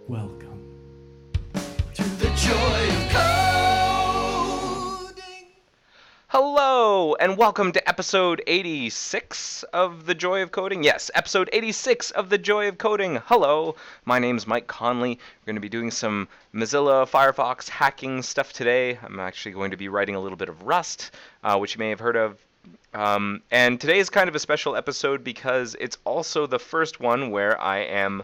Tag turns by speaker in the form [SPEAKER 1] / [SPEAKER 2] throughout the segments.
[SPEAKER 1] Welcome to the joy of coding.
[SPEAKER 2] Hello, and welcome to episode 86 of The Joy of Coding. Yes, episode 86 of The Joy of Coding. Hello, my name's Mike Conley. We're going to be doing some Mozilla Firefox hacking stuff today. I'm actually going to be writing a little bit of Rust, which you may have heard of. And today is kind of a special episode because it's also the first one where I am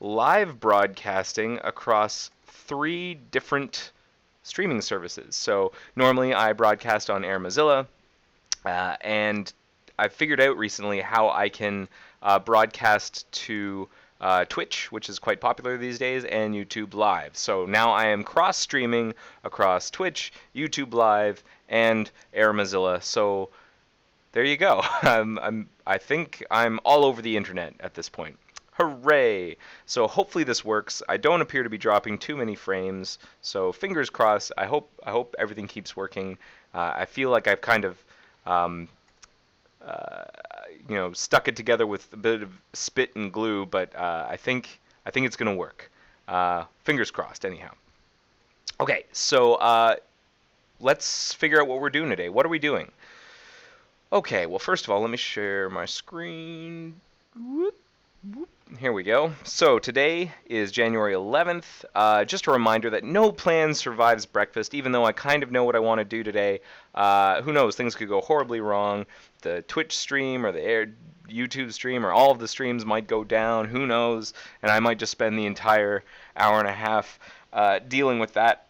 [SPEAKER 2] live broadcasting across 3 different streaming services. So normally I broadcast on Air Mozilla, and I figured out recently how I can broadcast to Twitch, which is quite popular these days, and YouTube Live. So now I am cross-streaming across Twitch, YouTube Live, and Air Mozilla. So there you go. I think I'm all over the internet at this point. Hooray! So hopefully this works. I don't appear to be dropping too many frames, so fingers crossed. I hope everything keeps working. I feel like I've kind of stuck it together with a bit of spit and glue, but I think it's gonna work. Fingers crossed. Anyhow. Okay, so let's figure out what we're doing today. What are we doing? Okay, well, first of all, let me share my screen. Whoop, whoop. Here we go. So today is January 11th. Just a reminder that no plan survives breakfast, even though I kind of know what I want to do today. Who knows? Things could go horribly wrong. The Twitch stream or the YouTube stream or all of the streams might go down. Who knows? And I might just spend the entire hour and a half dealing with that.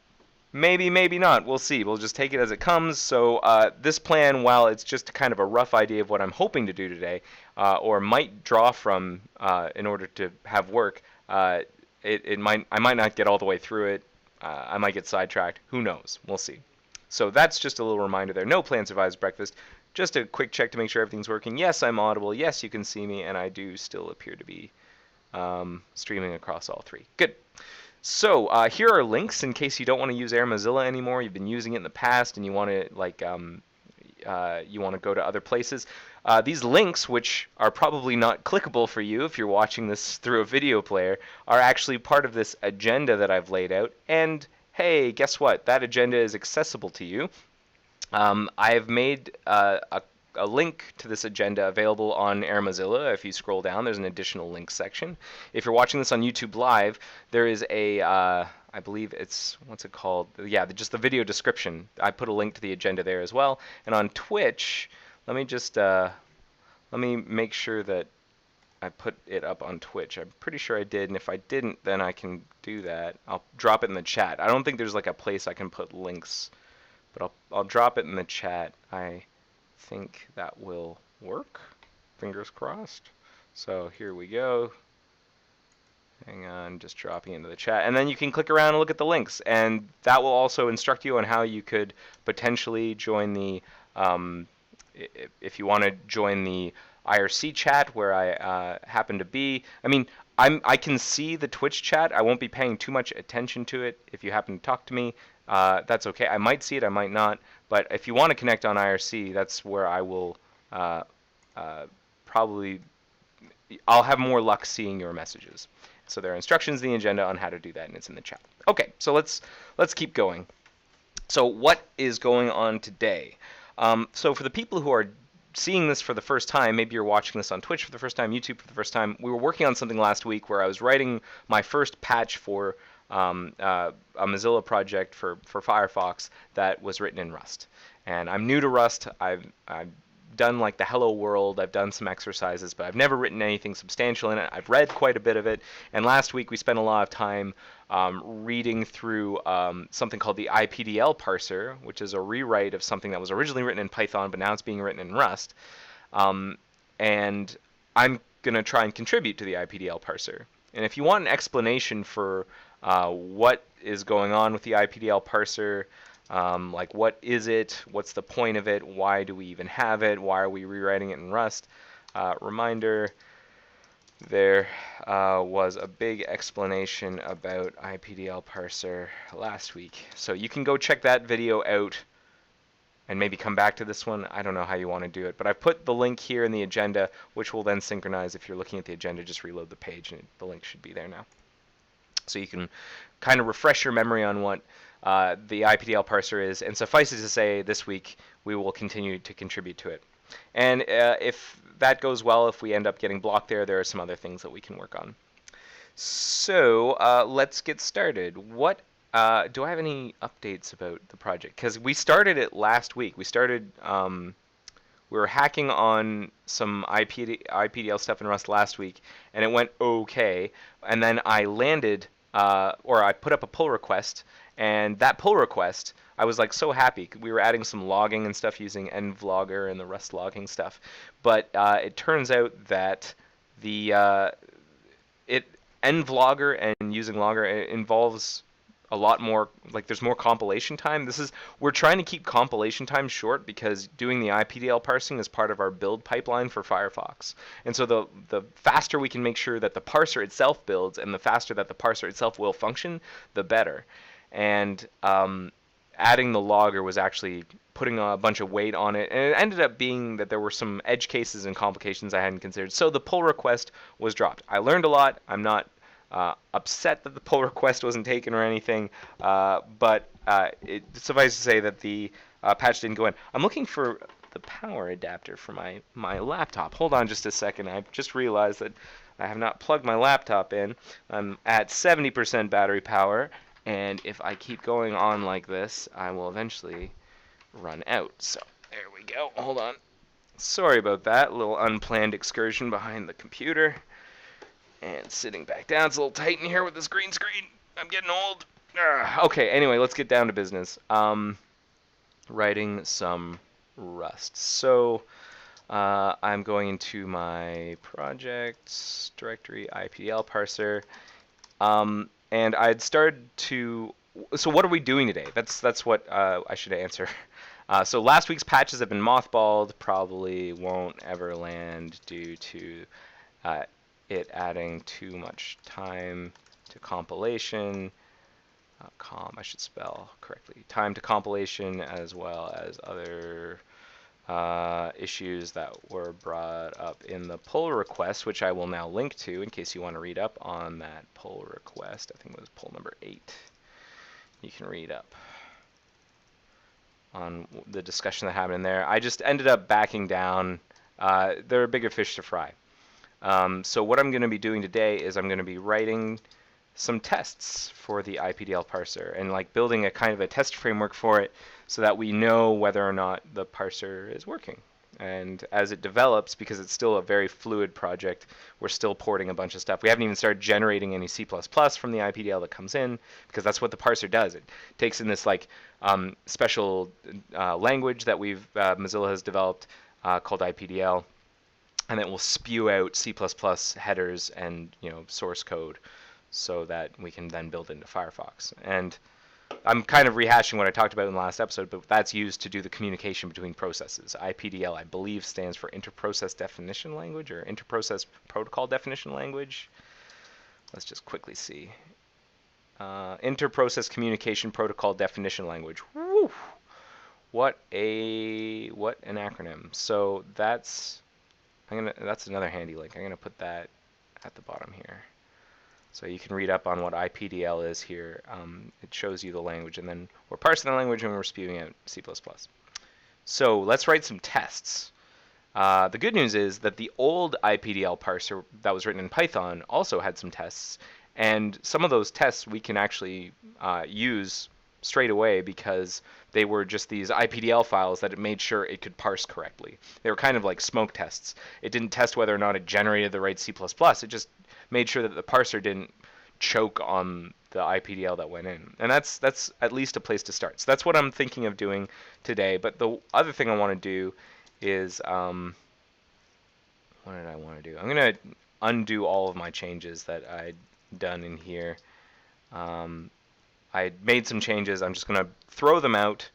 [SPEAKER 2] Maybe, maybe not. We'll see. We'll just take it as it comes. So this plan, while it's just kind of a rough idea of what I'm hoping to do today, or might draw from in order to have work, I might not get all the way through it. I might get sidetracked. Who knows? We'll see. So that's just a little reminder there. No plan survives breakfast. Just a quick check to make sure everything's working. Yes, I'm audible. Yes, you can see me, and I do still appear to be streaming across all 3. Good. So here are links in case you don't want to use Air Mozilla anymore. You've been using it in the past, and you want to go to other places. These links, which are probably not clickable for you if you're watching this through a video player, are actually part of this agenda that I've laid out. And hey, guess what? That agenda is accessible to you. I've made a link to this agenda available on Air Mozilla. If you scroll down, there's an additional link section. If you're watching this on YouTube Live, there is a, I believe it's, what's it called? Yeah, just the video description. I put a link to the agenda there as well. And on Twitch, let me just, let me make sure that I put it up on Twitch. I'm pretty sure I did, and if I didn't, then I can do that. I'll drop it in the chat. I don't think there's like a place I can put links, but I'll drop it in the chat. I think that will work. Fingers crossed. So here we go. Hang on, just dropping into the chat. And then you can click around and look at the links. And that will also instruct you on how you could potentially join the, if you want to join the IRC chat where I happen to be. I mean, I can see the Twitch chat. I won't be paying too much attention to it. If you happen to talk to me, that's okay. I might see it, I might not. But if you want to connect on IRC, that's where I will probably, I'll have more luck seeing your messages. So there are instructions in the agenda on how to do that, and it's in the chat. Okay, so let's keep going. So what is going on today? So for the people who are seeing this for the first time, maybe you're watching this on Twitch for the first time, YouTube for the first time, we were working on something last week where I was writing my first patch for a Mozilla project for Firefox that was written in Rust. And I'm new to Rust. I've done like the hello world. I've done some exercises, but I've never written anything substantial in it. I've read quite a bit of it. And last week we spent a lot of time reading through something called the IPDL parser, which is a rewrite of something that was originally written in Python, but now it's being written in Rust. And I'm going to try and contribute to the IPDL parser. And if you want an explanation for what is going on with the IPDL parser, like what is it, what's the point of it, why do we even have it, why are we rewriting it in Rust, reminder, there was a big explanation about IPDL parser last week. So you can go check that video out and maybe come back to this one. I don't know how you want to do it, but I've put the link here in the agenda, which will then synchronize. If you're looking at the agenda, just reload the page and the link should be there now. So you can kind of refresh your memory on what the IPDL parser is, and suffice it to say, this week we will continue to contribute to it. And if that goes well, if we end up getting blocked there are some other things that we can work on. So let's get started. What do I have any updates about the project? Because we started it last week. We started. We were hacking on some IPDL stuff in Rust last week, and it went okay. And then I landed, or I put up a pull request, and that pull request, I was like so happy. We were adding some logging and stuff using nvlogger and the Rust logging stuff, but it turns out that the it nvlogger and using logger involves a lot more, like there's more compilation time. We're trying to keep compilation time short because doing the IPDL parsing is part of our build pipeline for Firefox. And so the faster we can make sure that the parser itself builds and the faster that the parser itself will function, the better. And adding the logger was actually putting a bunch of weight on it, and it ended up being that there were some edge cases and complications I hadn't considered. So the pull request was dropped. I learned a lot. I'm not upset that the pull request wasn't taken or anything, but it suffice to say that the patch didn't go in. I'm looking for the power adapter for my laptop. Hold on just a second. I just realized that I have not plugged my laptop in. I'm at 70% battery power, and if I keep going on like this, I will eventually run out. So there we go. Hold on. Sorry about that. A little unplanned excursion behind the computer. And sitting back down. It's a little tight in here with this green screen. I'm getting old. Okay, anyway, let's get down to business. Writing some Rust. So I'm going into my projects directory, IPDL parser. And I'd started to... So what are we doing today? That's what I should answer. So last week's patches have been mothballed. Probably won't ever land due to it adding too much time to compilation. I should spell correctly. Time to compilation, as well as other issues that were brought up in the pull request, which I will now link to in case you want to read up on that pull request. I think it was pull number 8. You can read up on the discussion that happened in there. I just ended up backing down. There are bigger fish to fry. So what I'm going to be doing today is I'm going to be writing some tests for the IPDL parser and like building a kind of a test framework for it so that we know whether or not the parser is working. And as it develops, because it's still a very fluid project, we're still porting a bunch of stuff. We haven't even started generating any C++ from the IPDL that comes in, because that's what the parser does. It takes in this like special language that Mozilla has developed called IPDL, and it will spew out C++ headers and source code so that we can then build into Firefox. And I'm kind of rehashing what I talked about in the last episode, but that's used to do the communication between processes. IPDL, I believe, stands for Interprocess Definition Language or Interprocess Protocol Definition Language. Let's just quickly see. Interprocess Communication Protocol Definition Language. Woo! What an acronym. So that's another handy link. I'm gonna put that at the bottom here, so you can read up on what IPDL is here. It shows you the language, and then we're parsing the language and we're spewing out C++. So let's write some tests. The good news is that the old IPDL parser that was written in Python also had some tests, and some of those tests we can actually use straight away because they were just these IPDL files that it made sure it could parse correctly. They were kind of like smoke tests. It didn't test whether or not it generated the right C++. It just made sure that the parser didn't choke on the IPDL that went in. And that's at least a place to start. So that's what I'm thinking of doing today. But the other thing I want to do is, what did I want to do? I'm going to undo all of my changes that I'd done in here. I made some changes. I'm just going to throw them out.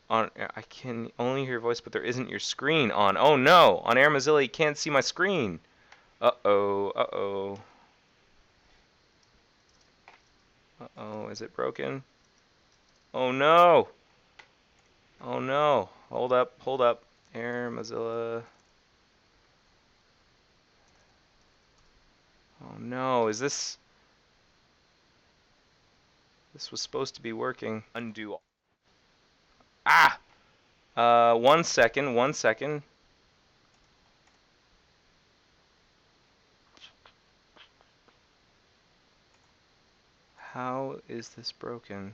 [SPEAKER 2] I can only hear your voice, but there isn't your screen on. Oh no! On Air Mozilla, you can't see my screen. Uh-oh, uh-oh. Uh-oh, is it broken? Oh no! Oh no. Hold up. Air Mozilla. Oh no, is this... This was supposed to be working. Undo. Ah! 1 second, 1 second. How is this broken?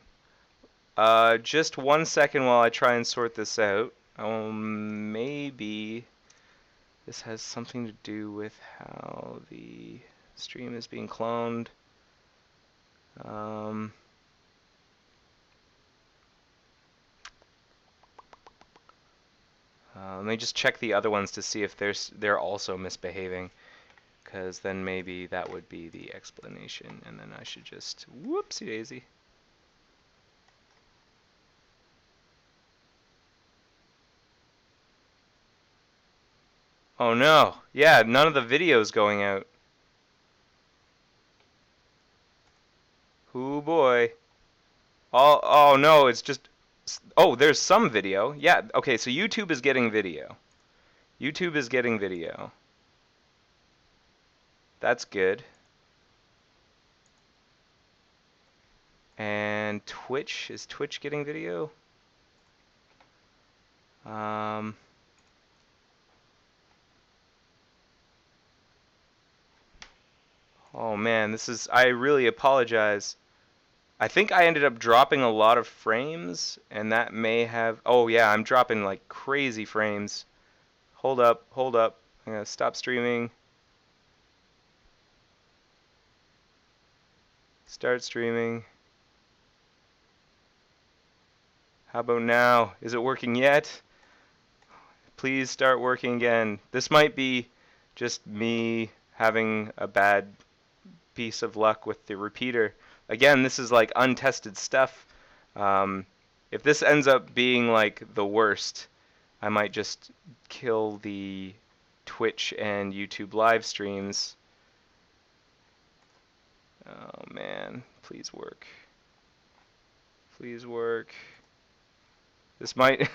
[SPEAKER 2] Just 1 second while I try and sort this out. Maybe this has something to do with how the stream is being cloned. Let me just check the other ones to see if they're also misbehaving, because then maybe that would be the explanation, and then I should just whoopsie daisy. Oh no, yeah, none of the videos going out. Oh boy. Oh no, it's just, oh, there's some video. Yeah, okay, so YouTube is getting video. YouTube is getting video. That's good. And Twitch, is Twitch getting video? Oh man, I really apologize. I think I ended up dropping a lot of frames, and that may have, oh yeah, I'm dropping like crazy frames. Hold up, hold up. I'm gonna stop streaming. Start streaming. How about now? Is it working yet? Please start working again. This might be just me having a bad piece of luck with the repeater. Again, this is like untested stuff. If this ends up being like the worst, I might just kill the Twitch and YouTube live streams. Oh man, please work. Please work. This might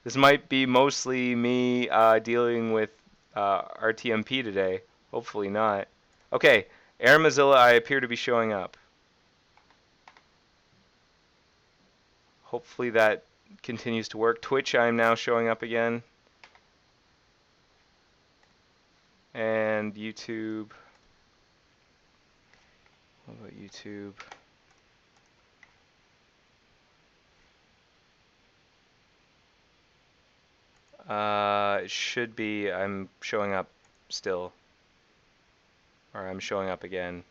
[SPEAKER 2] this might be mostly me dealing with RTMP today. Hopefully not. Okay, Air Mozilla, I appear to be showing up. Hopefully that continues to work. Twitch, I am now showing up again. And YouTube. What about YouTube? It should be, I'm showing up still. Or I'm showing up again.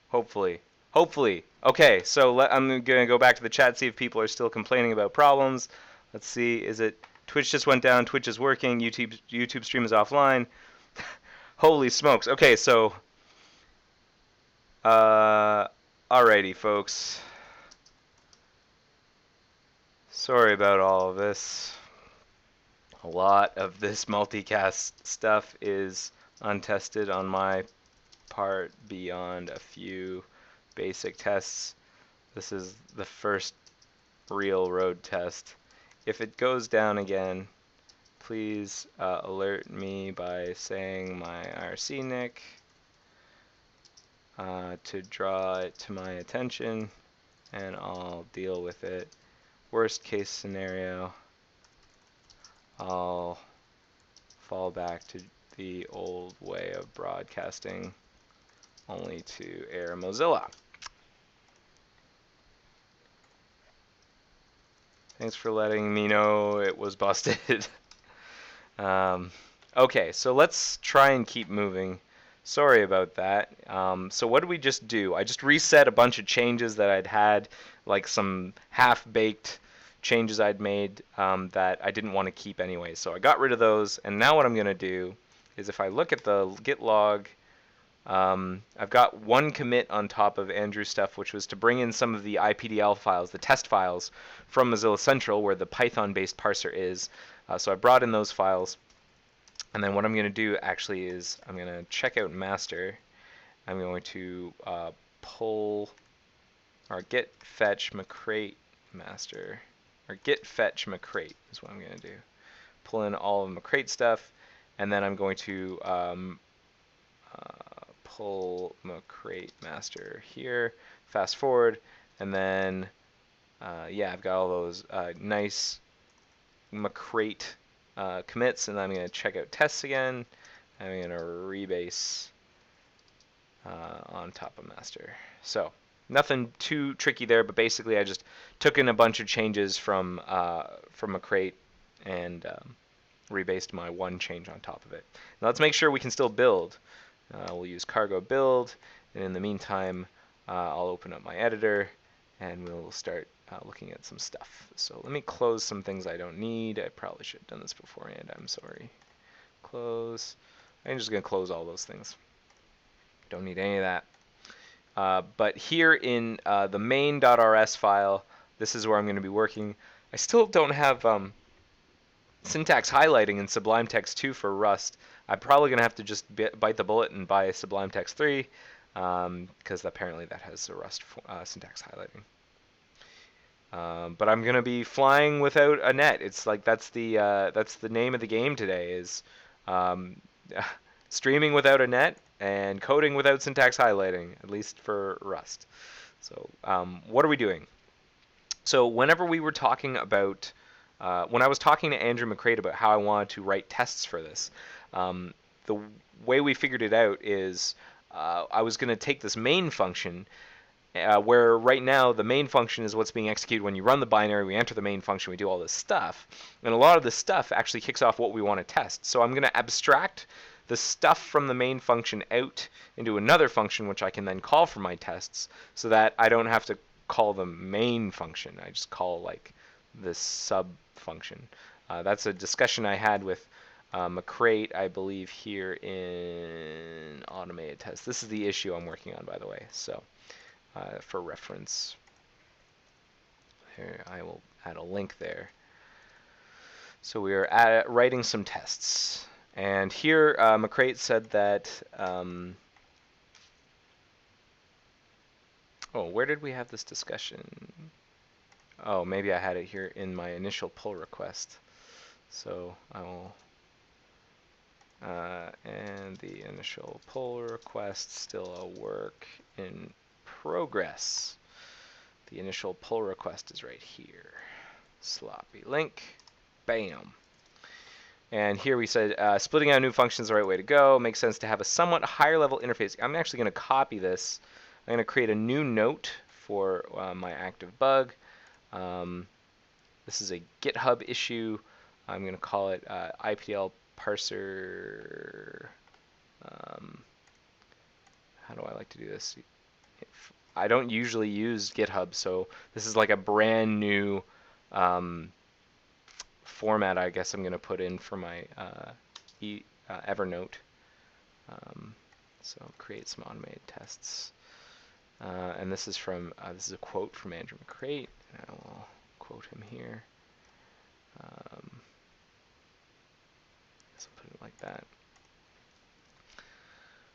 [SPEAKER 2] Hopefully. Hopefully. Okay, so I'm going to go back to the chat, see if people are still complaining about problems. Let's see, is it Twitch just went down, Twitch is working, YouTube stream is offline. Holy smokes. Okay, so alrighty folks. Sorry about all of this. A lot of this multicast stuff is untested on my part beyond a few basic tests. This is the first real road test. If it goes down again, please alert me by saying my IRC nick to draw it to my attention, and I'll deal with it. Worst case scenario, I'll fall back to the old way of broadcasting, only to Air Mozilla. Thanks for letting me know it was busted. Okay, so let's try and keep moving. Sorry about that. So what did we just do? I just reset a bunch of changes that I'd had, like some half-baked changes I'd made that I didn't want to keep anyway. So I got rid of those, and now what I'm going to do is if I look at the git log, I've got one commit on top of Andrew's stuff, which was to bring in some of the IPDL files, the test files from Mozilla Central, where the Python-based parser is. So I brought in those files. And then what I'm going to do actually is I'm going to check out master. I'm going to pull or git fetch macrate master, or git fetch macrate is what I'm going to do. Pull in all of macrate stuff, and then I'm going to pull mcrate master here, fast forward, and then yeah, I've got all those nice mcrate commits, and I'm going to check out tests again. I'm going to rebase on top of master. So nothing too tricky there, but basically I just took in a bunch of changes from mcrate and rebased my one change on top of it. Now let's make sure we can still build. We'll use cargo build, and in the meantime I'll open up my editor and we'll start looking at some stuff. So let me close some things I don't need. I probably should have done this beforehand. I'm sorry. Close. I'm just going to close all those things. Don't need any of that. But here in the main.rs file, this is where I'm going to be working. I still don't have syntax highlighting in Sublime Text 2 for Rust. I'm probably going to have to just bite the bullet and buy Sublime Text 3 because apparently that has the Rust syntax highlighting. But I'm going to be flying without a net. It's like that's the name of the game today is streaming without a net and coding without syntax highlighting, at least for Rust. So what are we doing? So whenever we were talking about, when I was talking to Andrew McCrate about how I wanted to write tests for this, the way we figured it out is I was going to take this main function, where right now the main function is what's being executed when you run the binary, we enter the main function, we do all this stuff. And a lot of this stuff actually kicks off what we want to test. So I'm going to abstract the stuff from the main function out into another function, which I can then call for my tests, so that I don't have to call the main function. I just call like this sub function. That's a discussion I had with McCrate, I believe, here in automated tests. This is the issue I'm working on, by the way. So for reference, here I will add a link there. So we are writing some tests. And here McCrate said that, oh, where did we have this discussion? Oh, maybe I had it here in my initial pull request. So I will, and the initial pull request still a work in progress. The initial pull request is right here. Sloppy link, bam. And here we said splitting out a new function is the right way to go. Makes sense to have a somewhat higher level interface. I'm actually going to copy this. I'm going to create a new note for my active bug. This is a GitHub issue. I'm going to call it IPL parser. How do I like to do this? I don't usually use GitHub, so this is like a brand new format I guess I'm going to put in for my Evernote. So create some automated tests. And this is from this is a quote from Andrew McCrate. I will quote him here. So put it like that.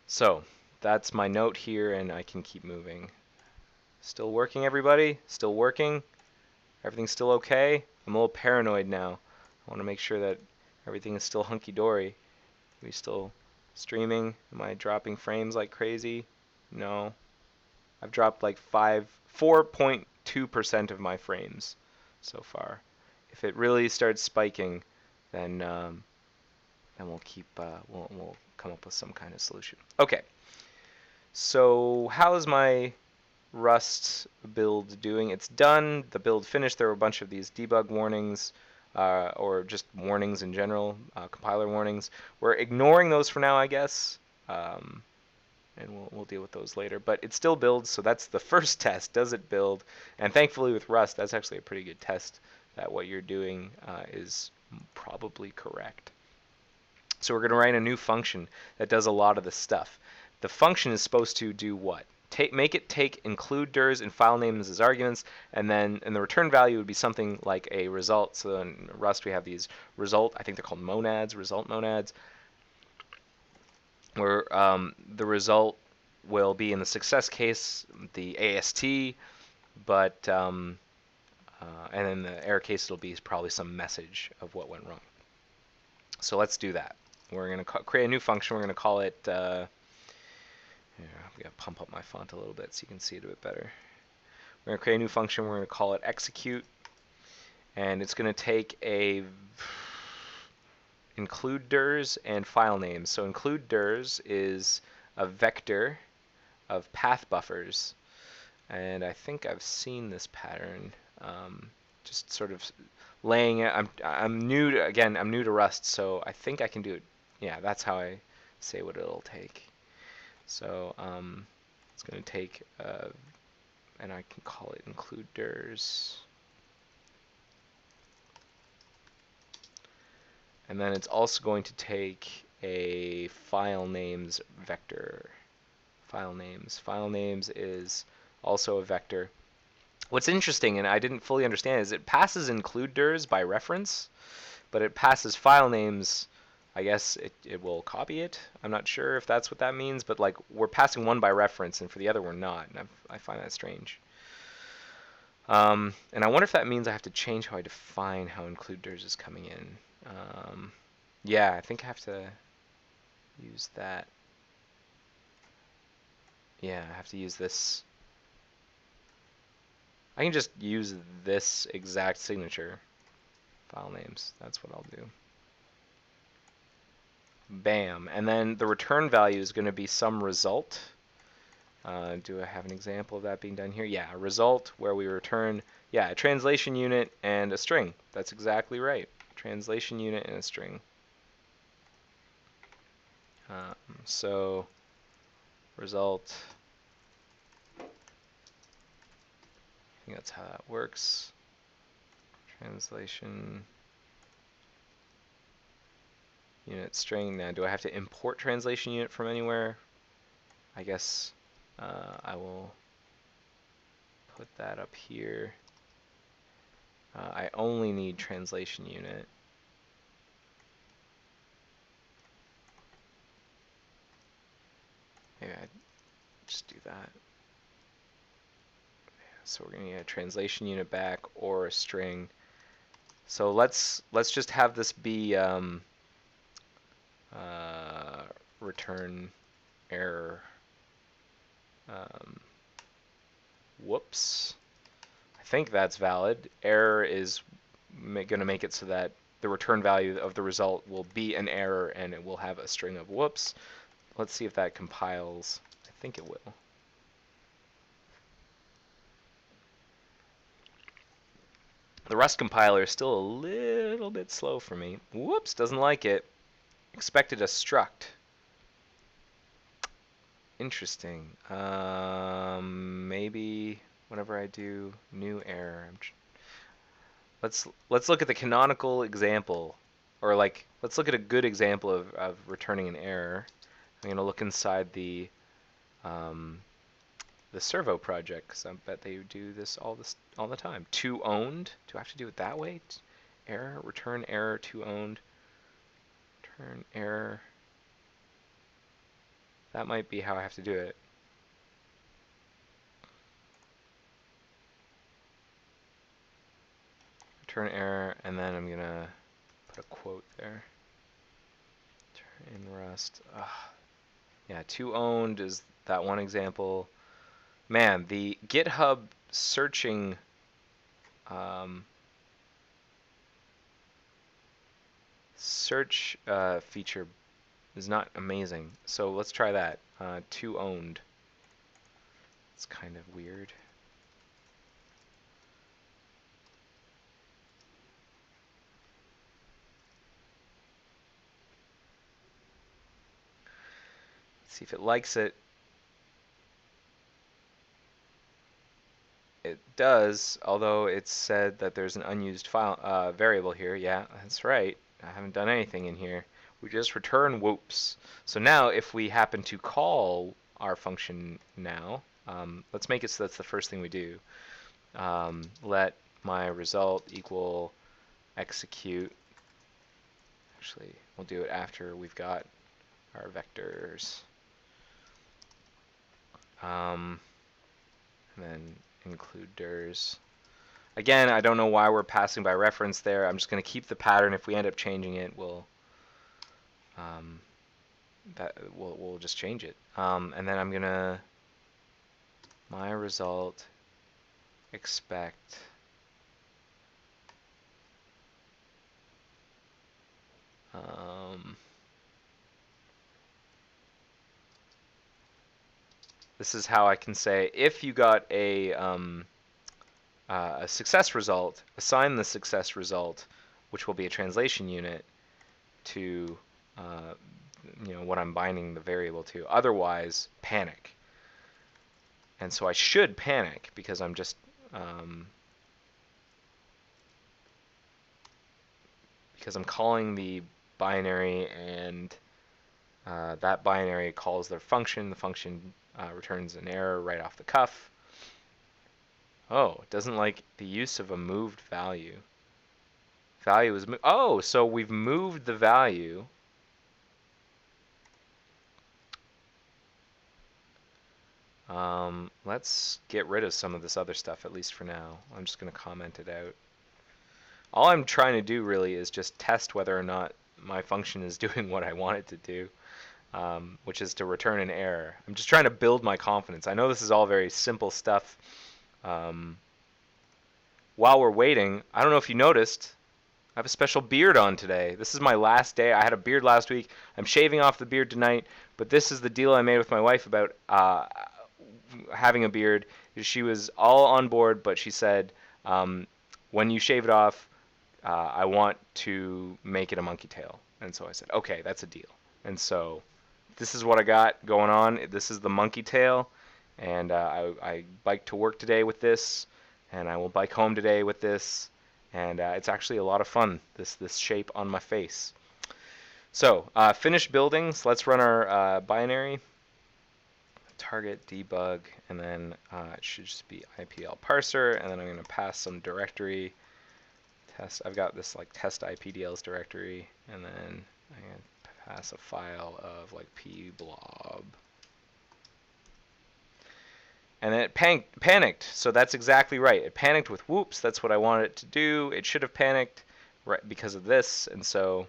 [SPEAKER 2] So that's my note here, and I can keep moving. Still working, everybody? Still working? Everything's still okay? I'm a little paranoid now. I want to make sure that everything is still hunky-dory. Are we still streaming? Am I dropping frames like crazy? No. I've dropped like 4.2% of my frames so far. If it really starts spiking, then we'll keep we'll come up with some kind of solution. Okay. So how is my Rust build doing? It's done. The build finished. There were a bunch of these debug warnings, or just warnings in general, compiler warnings. We're ignoring those for now, I guess, and we'll deal with those later. But it still builds, so that's the first test. Does it build? And thankfully with Rust, that's actually a pretty good test that what you're doing is probably correct. So we're going to write a new function that does a lot of the stuff. The function is supposed to do what? Make it take include ders and file names as arguments, and then the return value would be something like a result. So in Rust we have these result, I think they're called monads, result monads, where the result will be in the success case the AST, but and in the error case it'll be probably some message of what went wrong. So let's do that. We're going to create a new function. We're going to call it Yeah, we gotta pump up my font a little bit so you can see it a bit better. We're gonna create a new function. We're gonna call it execute, and it's gonna take a include dirs and file names. So include dirs is a vector of path buffers, and I think I've seen this pattern. Just sort of laying it. I'm new to, again, I'm new to Rust, so I think I can do it. Yeah, that's how I say what it'll take. So it's going to take, and I can call it include dirs. And then it's also going to take a file names vector. File names. File names is also a vector. What's interesting, and I didn't fully understand, is it passes include dirs by reference, but it passes file names. I guess it will copy it. I'm not sure if that's what that means, but like we're passing one by reference, and for the other we're not, and I find that strange. And I wonder if that means I have to change how I define how include dirs is coming in. Yeah, I think I have to use that. Yeah, I have to use this. I can just use this exact signature. File names, that's what I'll do. Bam, and then the return value is going to be some result. Do I have an example of that being done here? Yeah, a result where we return, yeah, a translation unit and a string. That's exactly right. Translation unit and a string. So result, I think that's how that works. Translation unit string. Now, do I have to import translation unit from anywhere? I guess I will put that up here. I only need translation unit. Maybe I just do that. So we're gonna get a translation unit back or a string. So let's just have this be return error. Whoops. I think that's valid. Error is gonna make it so that the return value of the result will be an error and it will have a string of whoops. Let's see if that compiles. I think it will. The Rust compiler is still a little bit slow for me. Whoops, doesn't like it. Expected a struct. Interesting. Maybe whenever I do new error, let's look at the canonical example, or like let's look at a good example of returning an error. I'm gonna look inside the servo project, because I bet they do this all the time. To owned. Do I have to do it that way? Error, return error to owned. Return error. That might be how I have to do it. Return error, and then I'm gonna put a quote there. In Rust. Yeah, to owned is that one example. Man, the GitHub searching search feature is not amazing. So let's try that. To owned. It's kind of weird. Let's see if it likes it. It does, although it said that there's an unused file variable here. Yeah, that's right. I haven't done anything in here. We just return whoops. So now if we happen to call our function now, let's make it so that's the first thing we do. Let my result equal execute. Actually, we'll do it after we've got our vectors. And then include dirs. Again, I don't know why we're passing by reference there. I'm just going to keep the pattern. If we end up changing it, we'll that we'll just change it. And then I'm gonna my result expect this is how I can say if you got a success result, assign the success result, which will be a translation unit, to what I'm binding the variable to. Otherwise, panic. And so I should panic because I'm just because I'm calling the binary, and that binary calls their function. The function returns an error right off the cuff. Oh, it doesn't like the use of a moved value. Value is oh, so we've moved the value. Let's get rid of some of this other stuff, at least for now. I'm just going to comment it out. All I'm trying to do really is just test whether or not my function is doing what I want it to do, which is to return an error. I'm just trying to build my confidence. I know this is all very simple stuff. While we're waiting, I don't know if you noticed, I have a special beard on today. This is my last day. I had a beard last week. I'm shaving off the beard tonight, but this is the deal I made with my wife about having a beard. She was all on board, but she said, when you shave it off, I want to make it a monkey tail. And so I said, okay, that's a deal. And so this is what I got going on. This is the monkey tail, and I biked to work today with this, and I will bike home today with this, and it's actually a lot of fun, this shape on my face. So finished building. So let's run our binary. Target debug, and then it should just be IPL parser, and then I'm going to pass some directory test. I've got this like test IPDLs directory, and then I'm going to pass a file of like pblob. And then it panicked, so that's exactly right. It panicked with whoops. That's what I wanted it to do. It should have panicked right because of this, and so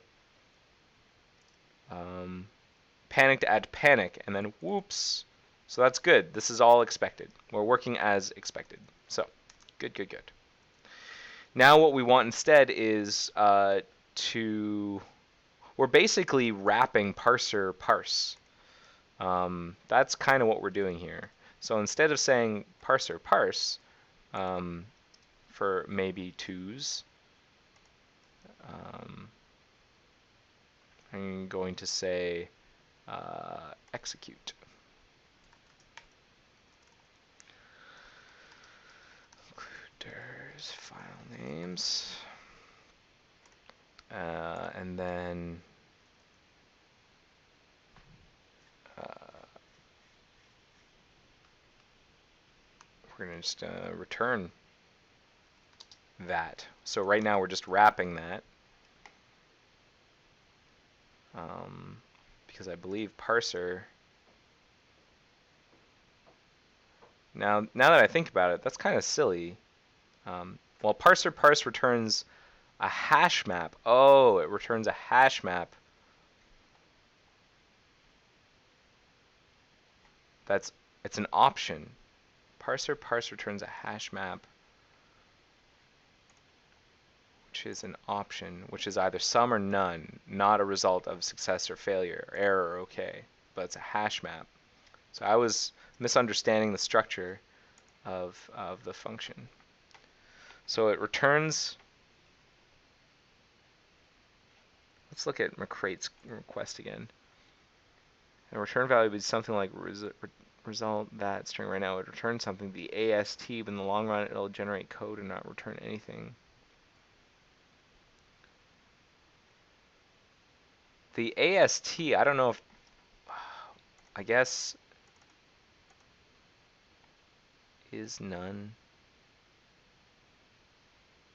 [SPEAKER 2] panicked at panic, and then whoops. So that's good. This is all expected. We're working as expected. So good, good, good. Now what we want instead is we're basically wrapping parser parse. That's kind of what we're doing here. So instead of saying parser parse for maybe twos, I'm going to say execute. There's file names, and then we're going to just return that. So right now we're just wrapping that, because I believe parser. Now that I think about it, that's kind of silly. Well, parser parse returns a hash map. Oh, it returns a hash map. It's an option. Parser parse returns a hash map, which is an option, which is either some or none, not a result of success or failure, or error or okay, but it's a hash map. So I was misunderstanding the structure of the function. So it returns. Let's look at McCrate's request again. And return value would be something like result that string right now would return something. The AST, but in the long run, it'll generate code and not return anything. The AST, I don't know if, I guess, is none.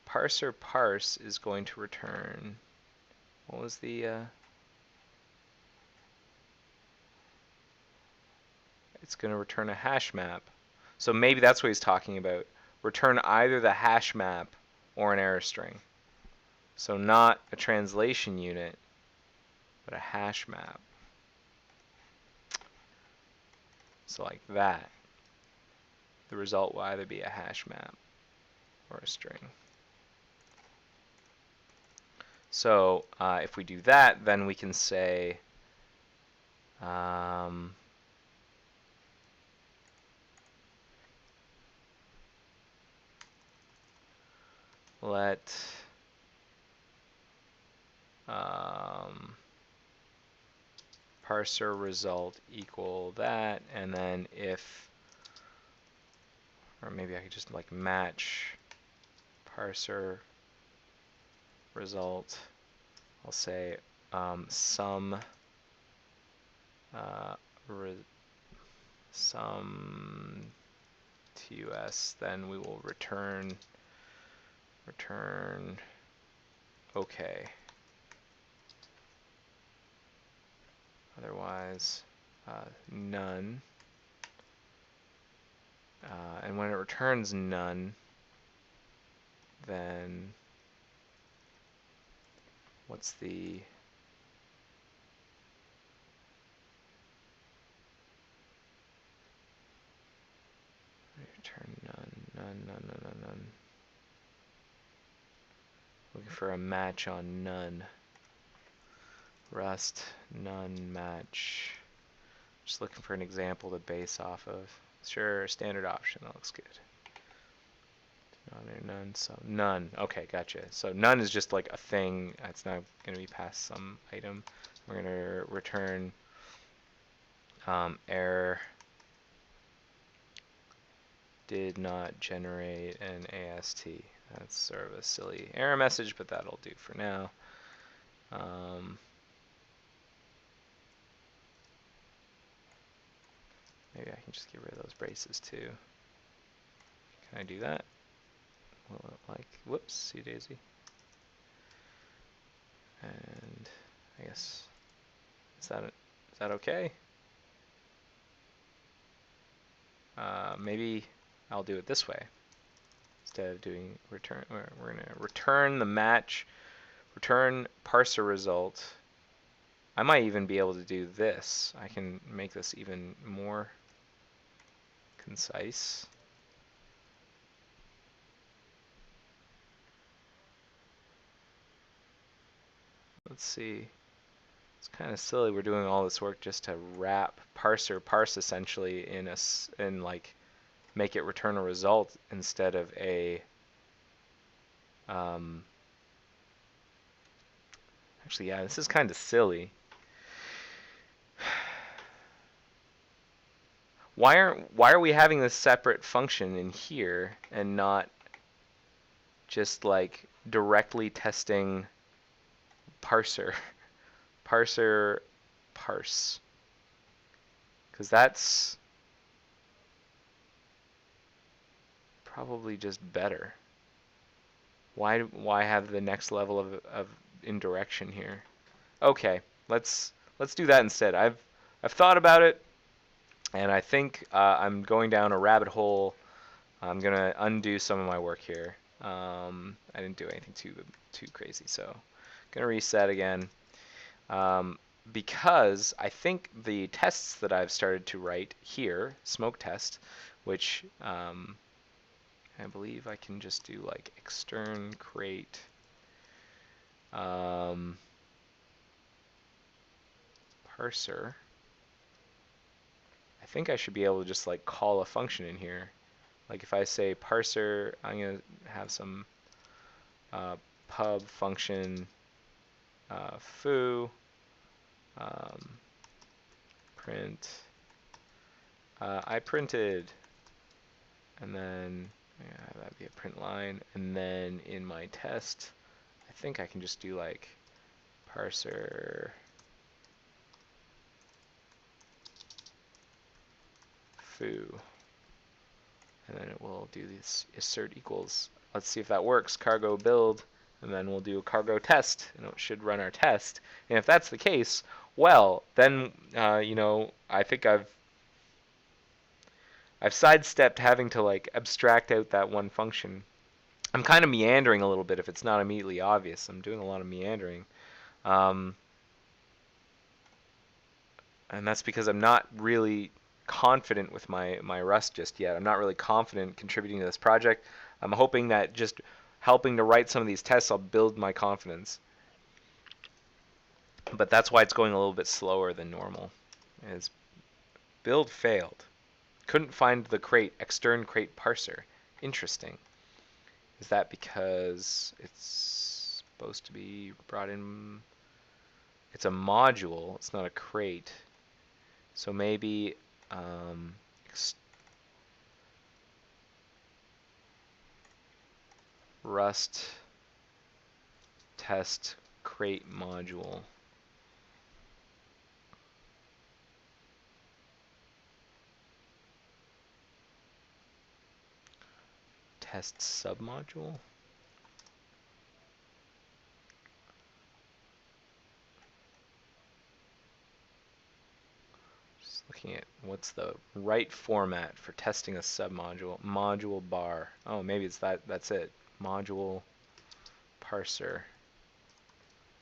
[SPEAKER 2] Parser parse is going to return, what was the, it's going to return a hash map. So maybe that's what he's talking about. Return either the hash map or an error string. So not a translation unit, but a hash map. So like that. The result will either be a hash map or a string. So if we do that, then we can say let parser result equal that, and then if, or maybe I could just like match parser result. I'll say sum sum TUS, then we will return okay. Otherwise, none. And when it returns none, then what's the return none. Looking for a match on none. Rust none match. Just looking for an example to base off of. Sure, standard option, that looks good. None, so none. Okay, gotcha. So none is just like a thing. It's not going to be past some item. We're going to return error did not generate an AST. That's sort of a silly error message, but that'll do for now. Maybe I can just get rid of those braces too. Can I do that? Will it like, whoops, see daisy. And I guess, is that okay? Maybe I'll do it this way. Instead of doing return, we're going to return the match, return parser result. I might even be able to do this. I can make this even more concise. Let's see. It's kind of silly we're doing all this work just to wrap parse essentially in like make it return a result instead of a actually, yeah, this is kind of silly. Why are we having this separate function in here and not just like directly testing parser parse? Because that's probably just better. Why have the next level of indirection here? Okay, let's do that instead. I've thought about it, and I think I'm going down a rabbit hole. I'm gonna undo some of my work here. I didn't do anything too crazy, so I'm gonna reset again. Because I think the tests that I've started to write here, smoke test, which I believe I can just do like extern create parser. I think I should be able to just like call a function in here. Like if I say parser, I'm going to have some pub function foo print I printed, and then yeah, that'd be a print line, and then in my test I think I can just do like parser foo, and then it will do this assert equals. Let's see if that works. Cargo build, and then we'll do a cargo test, and it should run our test. And if that's the case, well, then you know, I think I've sidestepped having to like abstract out that one function. I'm kind of meandering a little bit if it's not immediately obvious. I'm doing a lot of meandering. And that's because I'm not really confident with my Rust just yet. I'm not really confident contributing to this project. I'm hoping that just helping to write some of these tests, I'll build my confidence. But that's why it's going a little bit slower than normal. Is build failed. Couldn't find the crate, extern crate parser. Interesting. Is that because it's supposed to be brought in? It's a module, it's not a crate. So maybe Rust test crate module. Test submodule. Just looking at what's the right format for testing a submodule. Module bar. Oh, maybe it's that's it. Module parser.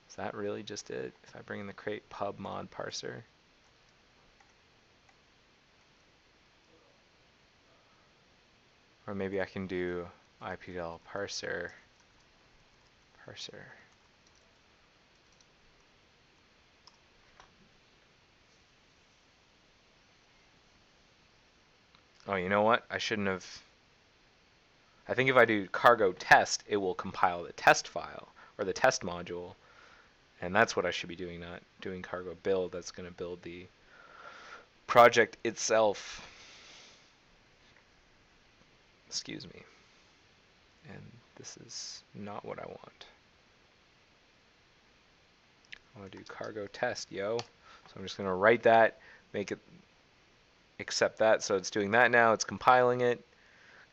[SPEAKER 2] Is that really just it? If I bring in the crate pub mod parser. Or maybe I can do ipdl parser. Oh, you know what? I shouldn't have. I think if I do cargo test, it will compile the test file or the test module. And that's what I should be doing, not doing cargo build. That's going to build the project itself. Excuse me. And this is not what I want. I want to do cargo test, yo. So I'm just going to write that, make it accept that. So it's doing that now. It's compiling it.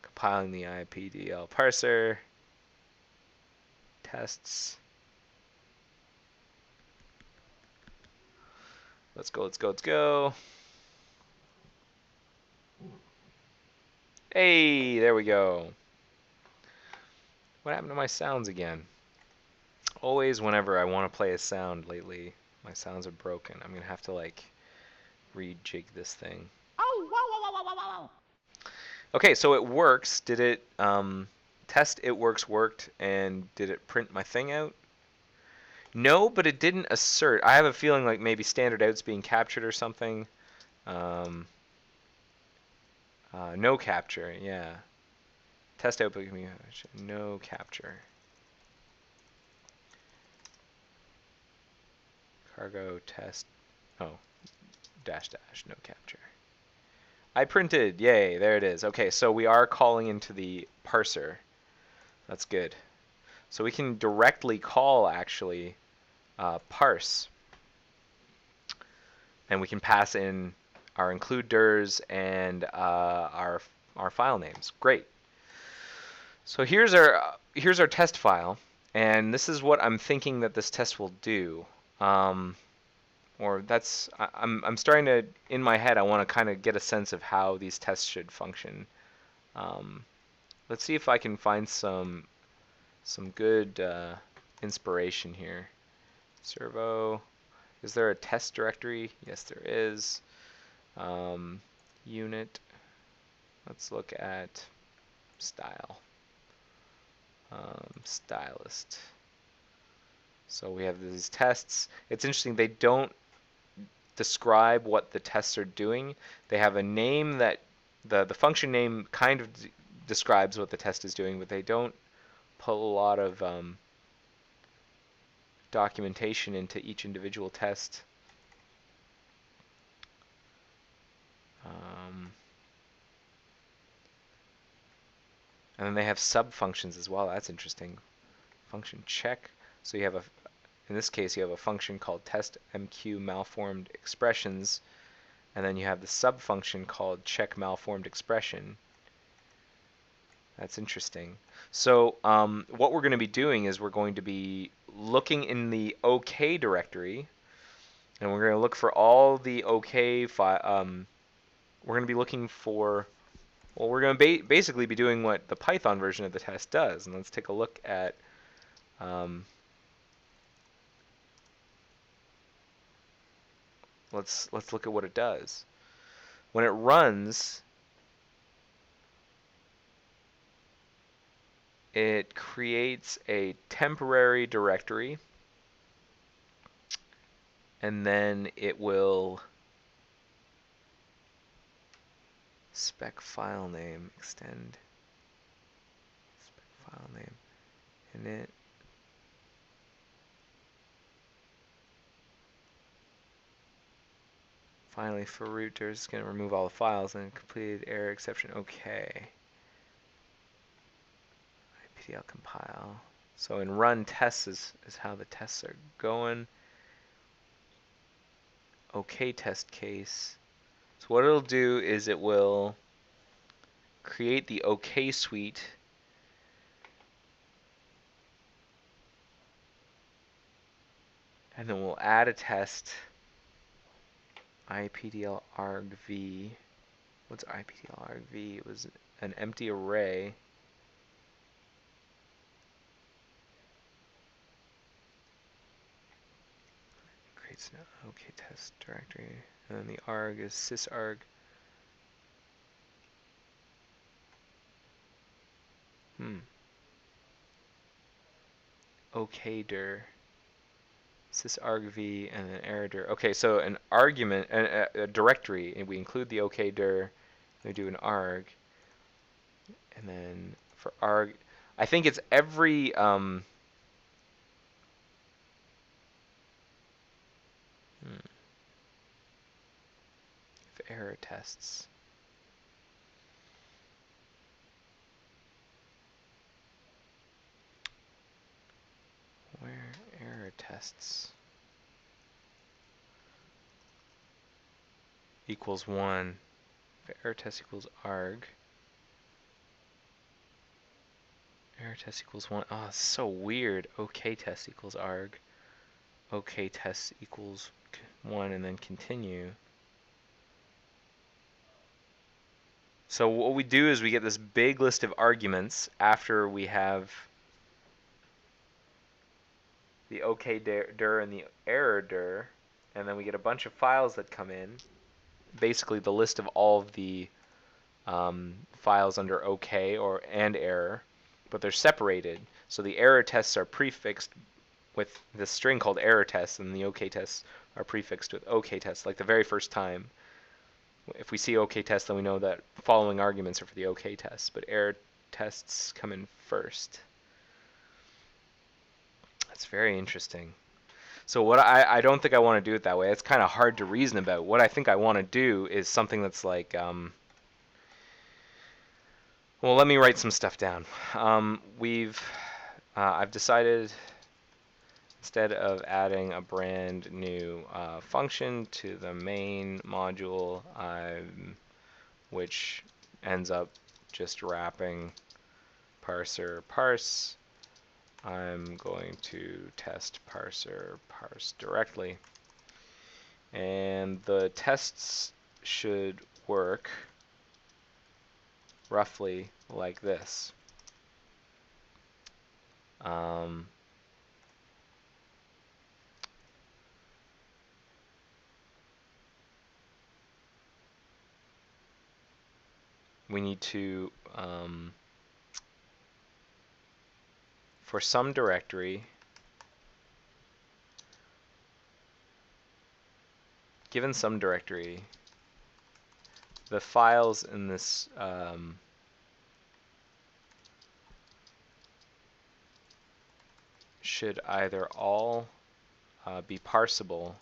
[SPEAKER 2] Compiling the ipdl parser. Tests. Let's go. Hey, there we go. What happened to my sounds again? Always whenever I want to play a sound lately, my sounds are broken. I'm going to have to like rejig this thing. Okay, so it works. Did it test it worked, and did it print my thing out? No, but it didn't assert. I have a feeling like maybe standard out's being captured or something. No capture, yeah. Test output communication, no capture. Cargo test, oh, dash, no capture. I printed, yay, there it is. Okay, so we are calling into the parser. That's good. So we can directly call, actually, parse. And we can pass in our include ders and our file names. Great. So here's our test file, and this is what I'm thinking that this test will do. Or that's I'm starting to, in my head, I want to kind of get a sense of how these tests should function. Let's see if I can find some good inspiration here. Servo. Is there a test directory? Yes, there is. Unit. Let's look at style. Stylist. So we have these tests. It's interesting, they don't describe what the tests are doing. They have a name that the function name kind of describes what the test is doing, but they don't put a lot of documentation into each individual test. And then they have sub-functions as well. That's interesting. Function check. So you have in this case, you have a function called test mq malformed expressions, and then you have the sub-function called check malformed expression. That's interesting. So what we're going to be doing is we're going to be looking in the OK directory, and we're going to look for all the OK file. We're going to be looking for, well, we're going to basically be doing what the Python version of the test does. And let's take a look at let's look at what it does. When it runs, it creates a temporary directory, and then it will spec file name, extend spec file name, init. Finally, for root, there's going to remove all the files and completed error exception. Okay. IPDL compile. So in run tests is how the tests are going. OK test case. So what it'll do is it will create the OK suite. And then we'll add a test. IPDL argv. What's IPDL argv? It was an empty array. Creates an OK test directory. And then the arg is sysarg. OKdir. Sysargv and then errordir. Okay, so an argument, a directory, and we include the OKdir. We do an arg, and then for arg, I think it's every if error tests. Where error tests equals 1. If error test equals arg. Error test equals 1. Oh, it's so weird. OK test equals arg. OK test equals 1 and then continue. So what we do is we get this big list of arguments after we have the OKdir and the errordir, and then we get a bunch of files that come in. Basically the list of all of the files under OK and error, but they're separated. So the error tests are prefixed with this string called error tests, and the OK tests are prefixed with OK tests, like the very first time. If we see OK tests, then we know that following arguments are for the OK tests, but error tests come in first. That's very interesting. So what I don't think I want to do it that way. It's kind of hard to reason about. What I think I want to do is something that's like, well, let me write some stuff down. I've decided, instead of adding a brand new function to the main module, which ends up just wrapping parser parse, I'm going to test parser parse directly. And the tests should work roughly like this. We need to, for some directory, given some directory, the files in this should either all be parsable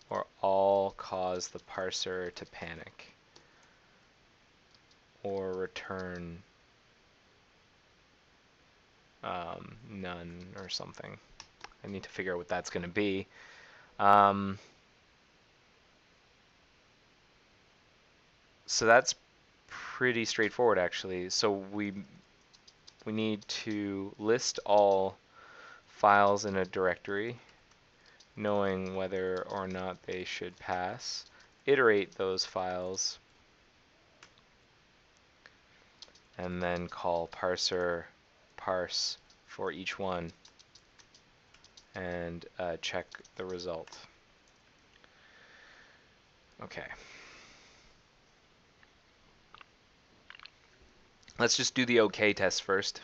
[SPEAKER 2] or all cause the parser to panic or return none or something. I need to figure out what that's going to be. So that's pretty straightforward, actually. So we need to list all files in a directory, knowing whether or not they should pass, iterate those files, and then call parser parse for each one and check the result. Okay. Let's just do the OK test first.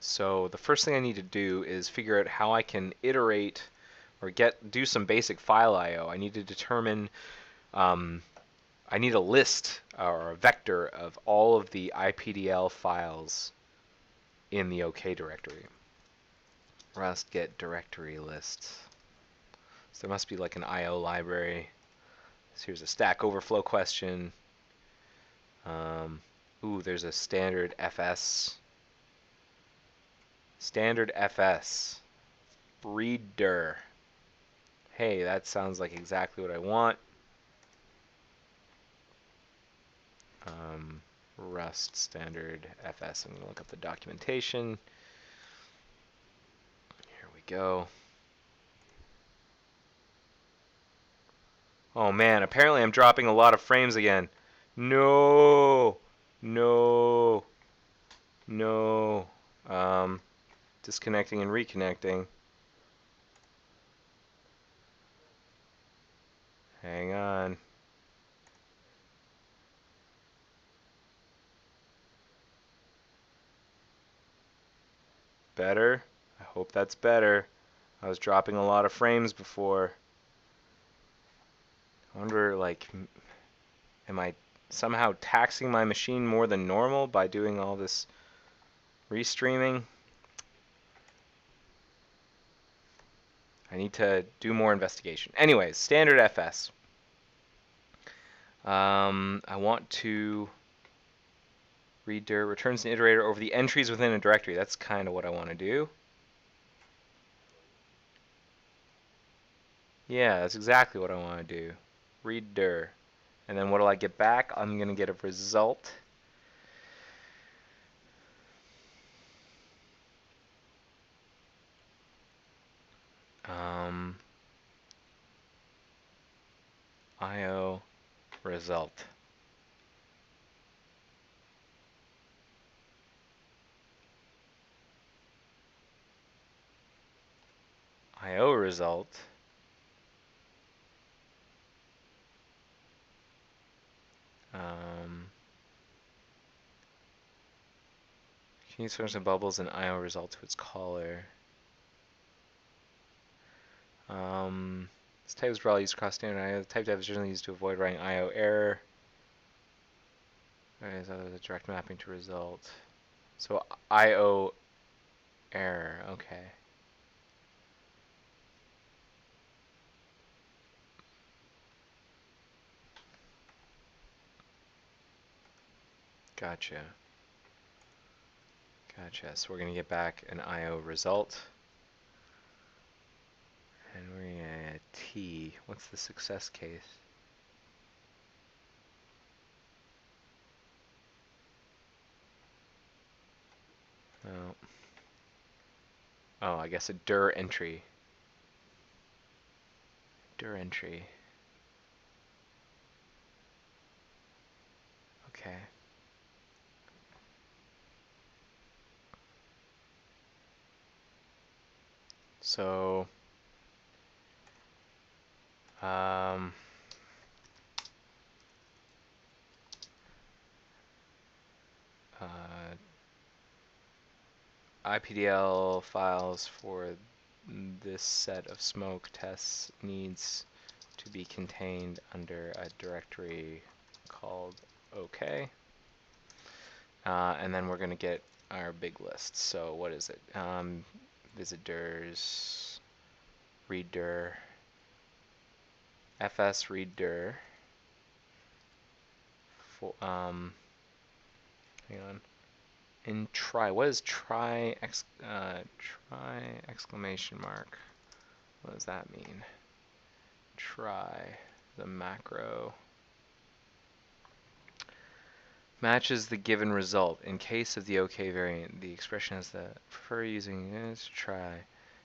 [SPEAKER 2] So the first thing I need to do is figure out how I can iterate or do some basic file I/O. I need to determine, I need a list or a vector of all of the IPDL files in the OK directory. Rust get directory lists. So there must be like an I/O library. So here's a Stack Overflow question. Ooh, there's a standard FS. Standard FS. Reader. Hey, that sounds like exactly what I want. Rust standard FS. I'm going to look up the documentation. Here we go. Oh man, apparently I'm dropping a lot of frames again. No, no, no. Disconnecting and reconnecting. Hang on. Better? I hope that's better. I was dropping a lot of frames before. I wonder, like, am I somehow taxing my machine more than normal by doing all this restreaming? I need to do more investigation. Anyways, standard FS. I want to read dir returns an iterator over the entries within a directory. That's kind of what I want to do. Yeah, that's exactly what I want to do. Read dir. And then what do I get back? I'm going to get a result. IO result. IO result. Can you switch the bubbles and IO result to its caller? This type is broadly used across standard IO. The type is generally used to avoid writing IO error. There is a direct mapping to result. So IO error, okay. Gotcha. Gotcha. So we're going to get back an IO result. And we're going to get T. What's the success case? Oh. Oh, I guess a dir entry. Dir entry. Okay. So, IPDL files for this set of smoke tests needs to be contained under a directory called OK. And then we're going to get our big list. So what is it? Visitors, read dir, fs read dir. Hang on. In try, what is try? Try exclamation mark. What does that mean? Try the macro. Matches the given result. In case of the OK variant, the expression has the prefer using try.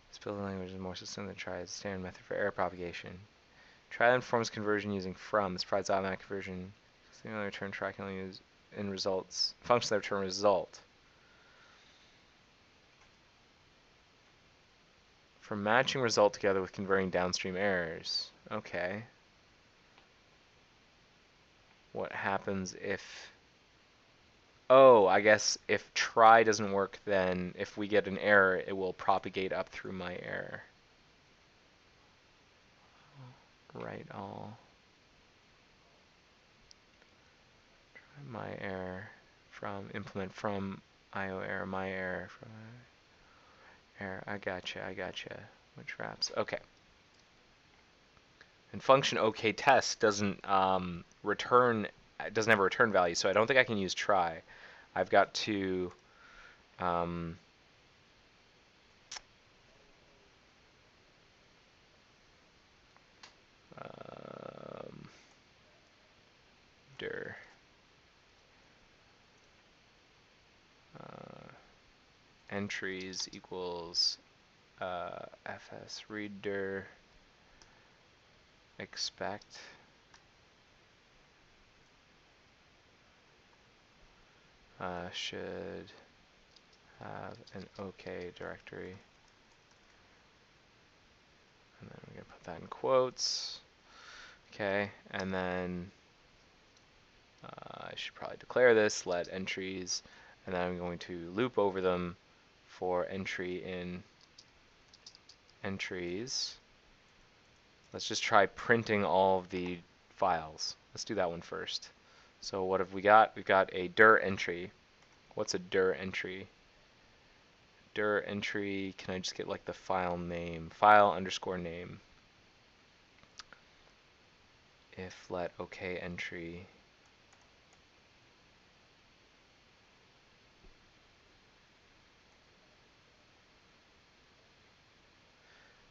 [SPEAKER 2] This building language is more system than try. It's a standard method for error propagation. Try then performs conversion using from. This provides automatic conversion. Similar return try can only use in results. Function that return result. For matching result together with converting downstream errors. Okay. What happens if... Oh, I guess if try doesn't work, then if we get an error, it will propagate up through my error. Write all. My error from implement from IO error, my error from error. I gotcha. Which wraps. Okay. And function OK test doesn't return, doesn't have a return value, so I don't think I can use try. I've got to dir entries equals fs read dir expect should have an OK directory, and then we're gonna put that in quotes. Okay, and then I should probably declare this let entries, and then I'm going to loop over them for entry in entries. Let's just try printing all of the files. Let's do that one first. So what have we got? We've got a dir entry. What's a dir entry? Dir entry, can I just get like the file name? File underscore name. If let OK entry.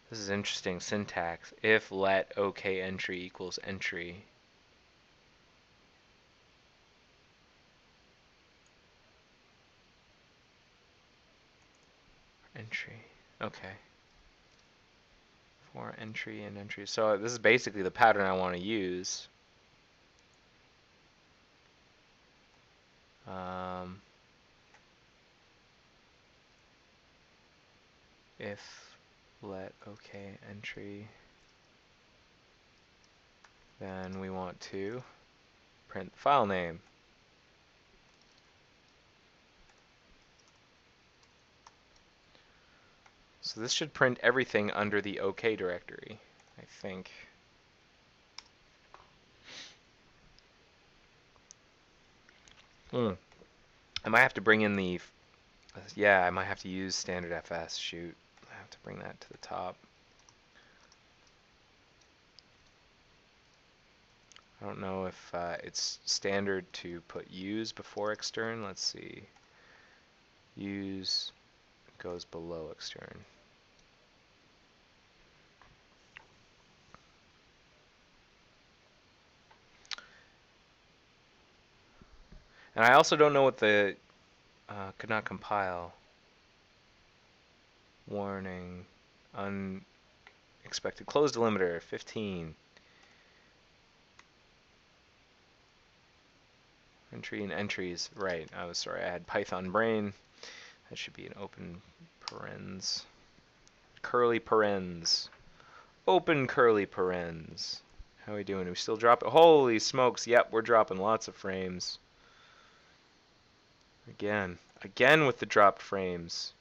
[SPEAKER 2] This is interesting syntax. If let OK entry equals entry. Entry. Okay. For entry and entry. So this is basically the pattern I want to use. If let OK entry, then we want to print the file name. So this should print everything under the OK directory, I think. I might have to bring in the, yeah, I might have to use standard FS, shoot. I have to bring that to the top. I don't know if it's standard to put use before extern. Let's see. Use goes below extern. And I also don't know what the could not compile. Warning. Unexpected close delimiter 15. Entry and entries. Right. I was sorry. I had Python brain. That should be an open parens. Curly parens. Open curly parens. How are we doing? Are we still dropping? Holy smokes. Yep, we're dropping lots of frames. Again with the dropped frames.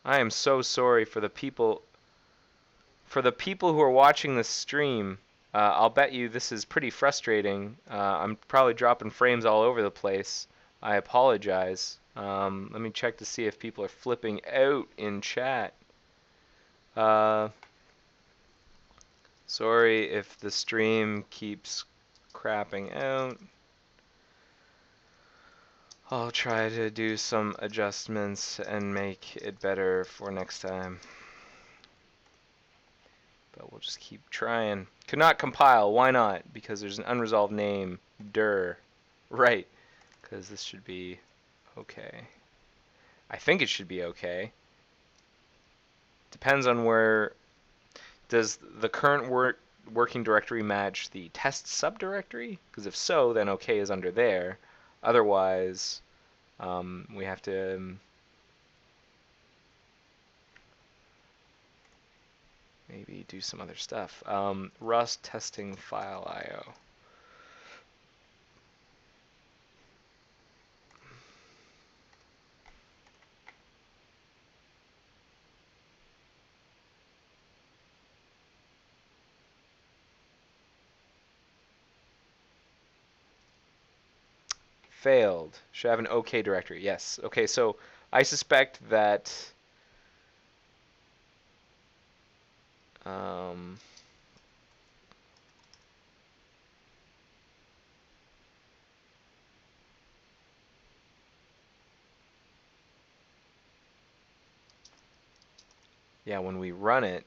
[SPEAKER 2] I am so sorry for the people who are watching this stream. I'll bet you this is pretty frustrating. I'm probably dropping frames all over the place. I apologize. Let me check to see if people are flipping out in chat. Sorry if the stream keeps crapping out. I'll try to do some adjustments and make it better for next time. But we'll just keep trying. Could not compile. Why not? Because there's an unresolved name. Dir. Right. Because this should be okay. I think it should be okay. Depends on where... Does the current working directory match the test subdirectory? Because if so, then okay is under there. Otherwise, we have to... maybe do some other stuff. Rust testing file IO. Failed. Should have an OK directory. Yes. Okay, so I suspect that yeah, when we run it,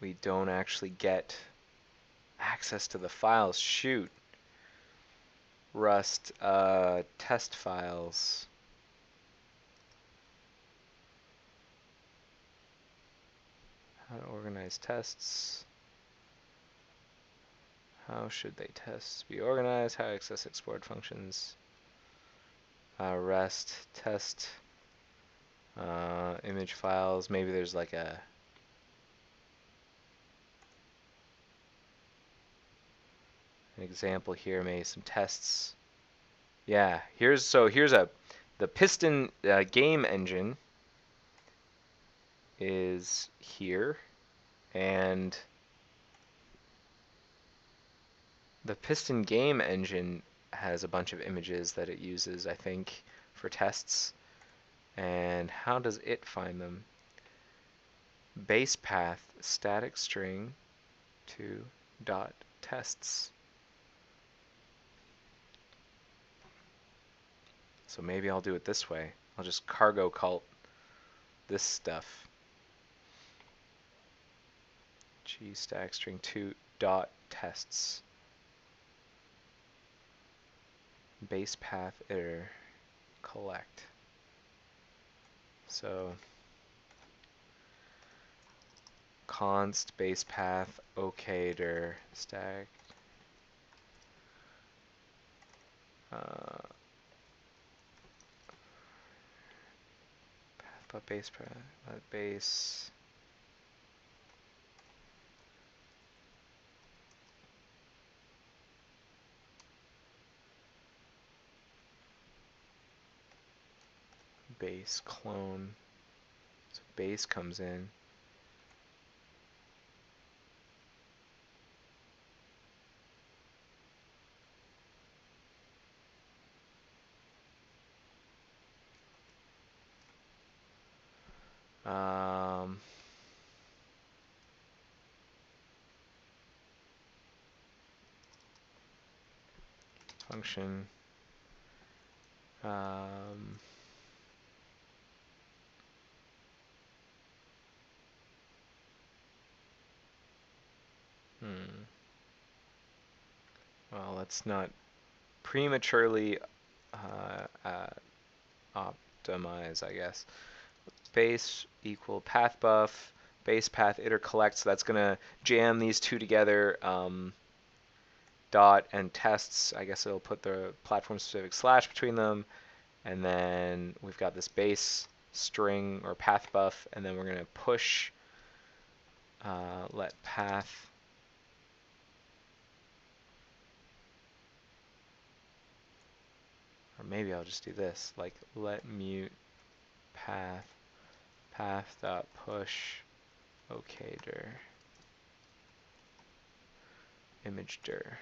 [SPEAKER 2] we don't actually get access to the files. Shoot. Rust test files. How to organize tests. How should they tests be organized? How to access export functions. Rest test image files. Maybe there's like a an example here. Maybe some tests. Yeah. Here's the Piston game engine is here, and the Piston game engine has a bunch of images that it uses, I think, for tests. And how does it find them? Base path static string to dot tests. So maybe I'll do it this way. I'll just cargo cult this stuff. G static string to dot tests. Base path iter collect. So const base path okdir stack path but base path base base clone. So base comes in. Function well, let's not prematurely optimize, I guess. Base equal path buff, base path iter collect, so that's gonna jam these two together. Dot and tests, I guess it'll put the platform specific slash between them, and then we've got this base string or path buff, and then we're gonna push let path or maybe I'll just do this, like let mute path dot push okdir image dir,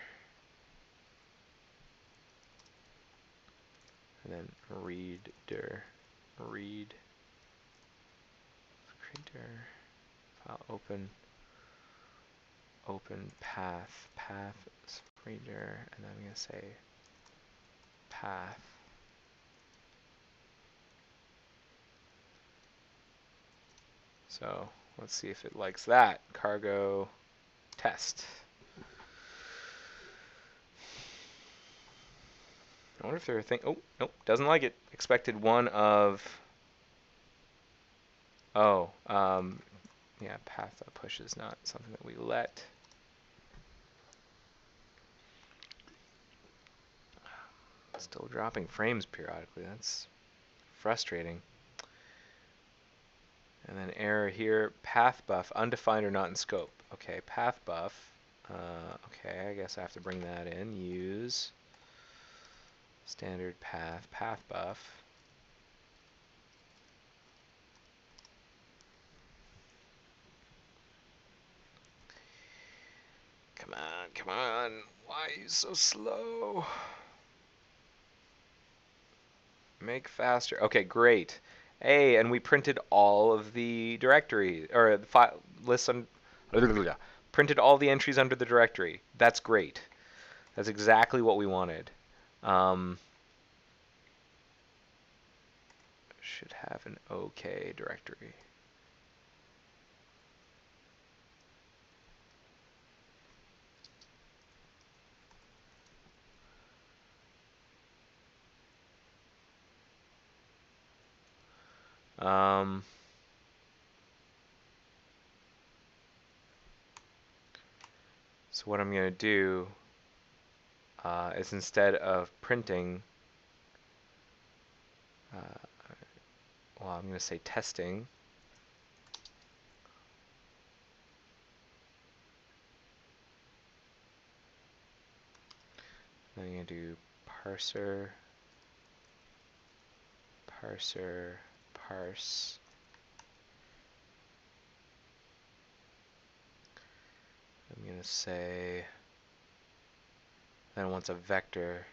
[SPEAKER 2] and then read dir read create dir file open path reader, and then I'm gonna say path. So let's see if it likes that. Cargo test. I wonder if there are things. Oh, nope, doesn't like it. Expected one of. Oh, yeah, path push is not something that we let. Still dropping frames periodically. That's frustrating. And then error here, path buff, undefined or not in scope. Okay, path buff. Okay, I guess I have to bring that in. Use standard path buff. Come on, come on. Why are you so slow? Make faster. Okay, great. Hey, and we printed all of the directory, or the file lists on, printed all the entries under the directory. That's great. That's exactly what we wanted. Should have an OK directory. So what I'm going to do is instead of printing, well, I'm going to say testing. Then I'm going to do parser, parse. I'm going to say, then once a vector,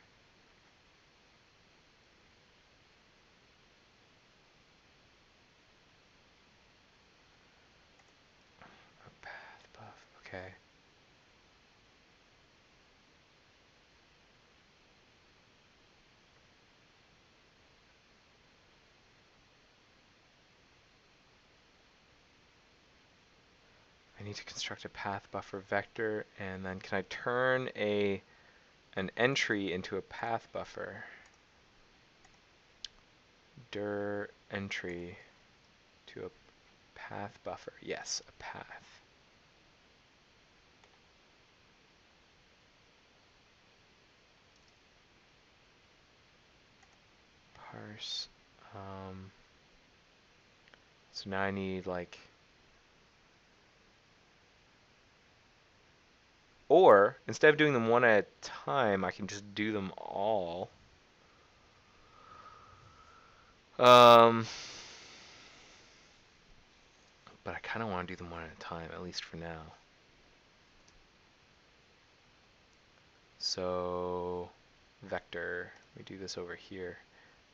[SPEAKER 2] a path buff, okay. I need to construct a path buffer vector, and then can I turn an entry into a path buffer? Dir entry to a path buffer. Yes, a path. Parse. So now I need like, or instead of doing them one at a time, I can just do them all. But I kind of want to do them one at a time, at least for now. So vector, we do this over here.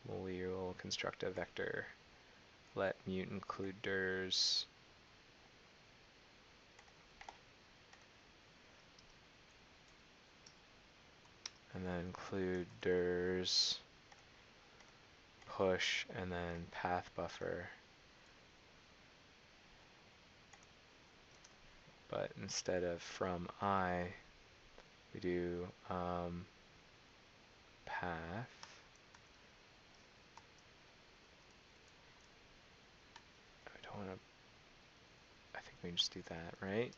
[SPEAKER 2] We will construct a vector. Let mute include dirs. And then include dirs, push, and then path buffer. But instead of from I, we do path. I don't want to, I think we can just do that, right?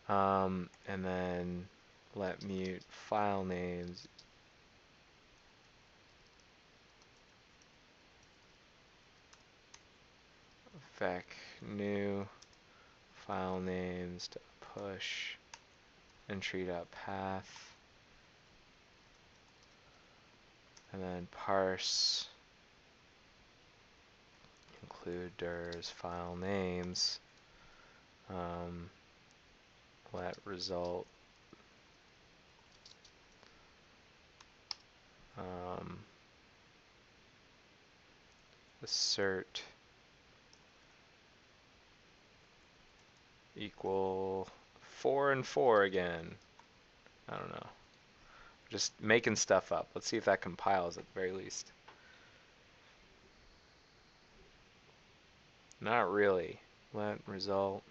[SPEAKER 2] And then let mute file names. Vec new file names to push entry.path. And then parse include dirs file names. Let result assert equal 4 and 4 again. I don't know. Just making stuff up. Let's see if that compiles at the very least. Not really. Let result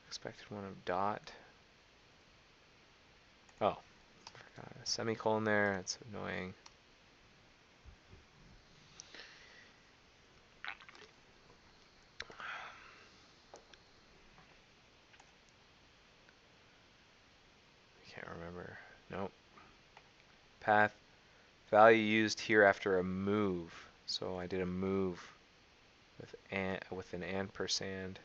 [SPEAKER 2] expected one of dot. Oh, forgot a semicolon there. That's annoying. I can't remember. Nope. Path Value used here after a move. So I did a move with an ampersand.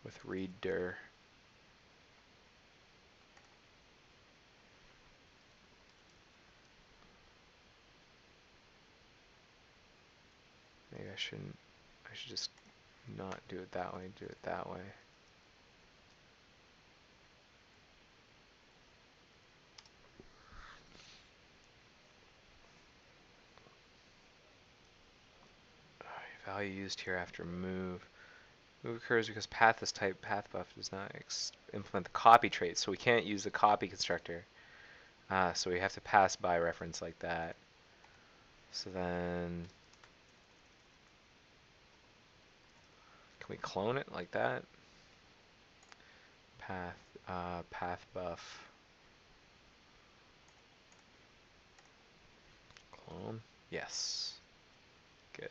[SPEAKER 2] With readdir. Maybe I shouldn't. I should just not do it that way. Do it that way. Value used here after move. Move occurs because path is type pathBuff does not implement the copy trait, so we can't use the copy constructor. So we have to pass by reference like that. So then, can we clone it like that? PathBuff. Clone. Yes. Good.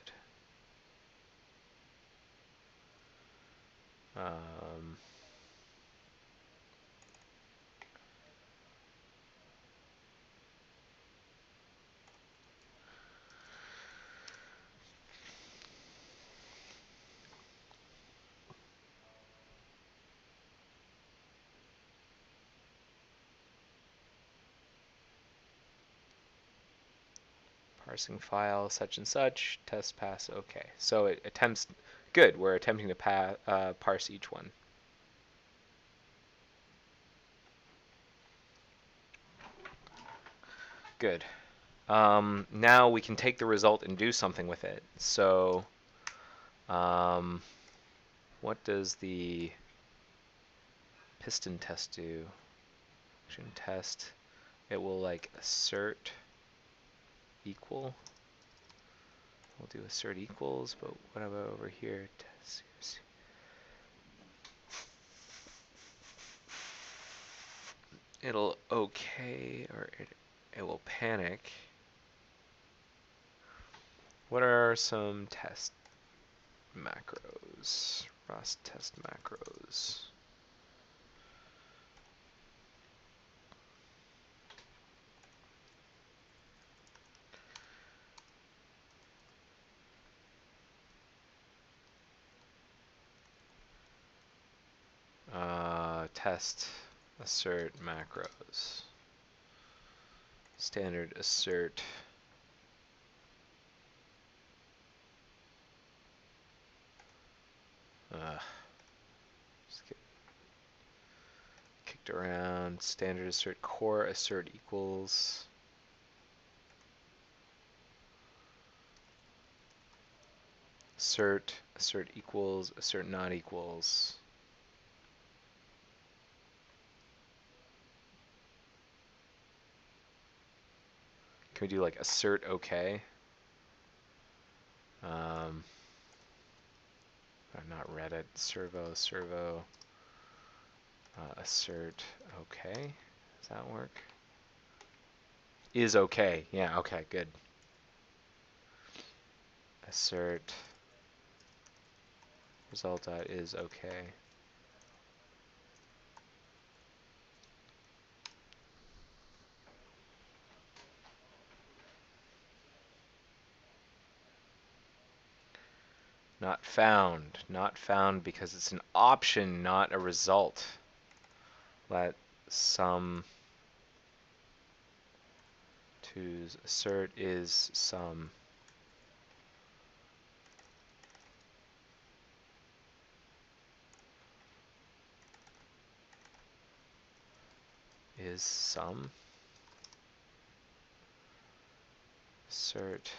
[SPEAKER 2] Parsing file such and such, test pass, okay. So it attempts, good, we're attempting to parse each one. Good. Now we can take the result and do something with it. So, what does the piston test do? Action test, it will like assert equal. We'll do assert equals, but what about over here? It'll okay, or it will panic. What are some test macros? Rust test macros. Test assert macros. Standard assert. Just get kicked around. Standard assert core assert equals. Assert equals, assert not equals. Can we do like assert okay? Not Reddit, servo, assert okay. Does that work? Is okay. Yeah, okay, good. Assert result is okay. Not found. Not found because it's an option, not a result. Let sum to's assert is sum. Is sum. Assert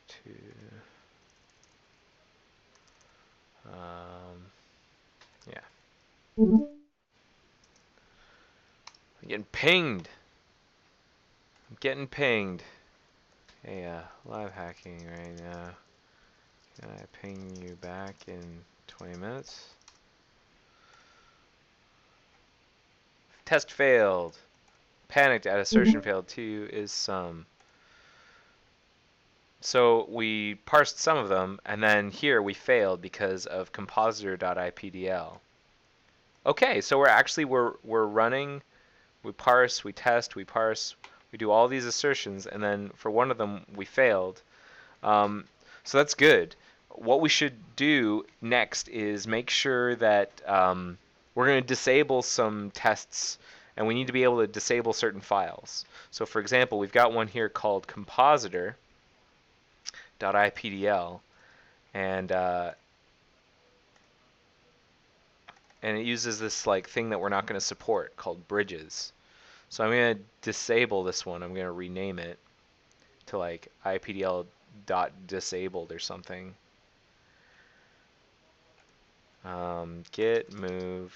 [SPEAKER 2] to yeah. I'm getting pinged. I'm getting pinged. Hey, live hacking right now. Can I ping you back in 20 minutes? Test failed. Panicked at assertion failed. 2 is sum. So we parsed some of them, and then here we failed because of compositor.ipdl. Okay, so we're running, we parse, we test, we parse, we do all these assertions, and then for one of them we failed. So that's good. What we should do next is make sure that we're going to disable some tests, and we need to be able to disable certain files. So for example, we've got one here called compositor.ipdl, and and it uses this like thing that we're not going to support called bridges. So I'm going to disable this one. I'm going to rename it to like ipdl.disabled or something. Git move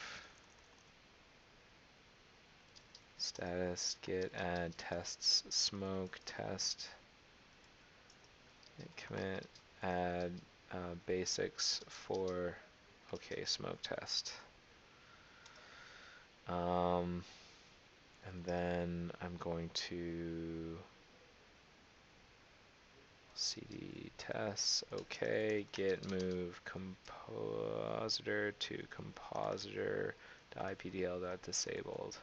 [SPEAKER 2] status git add tests smoke test commit add basics for okay smoke test. And then I'm going to cd tests, okay, git move compositor to compositor.ipdl.disabled.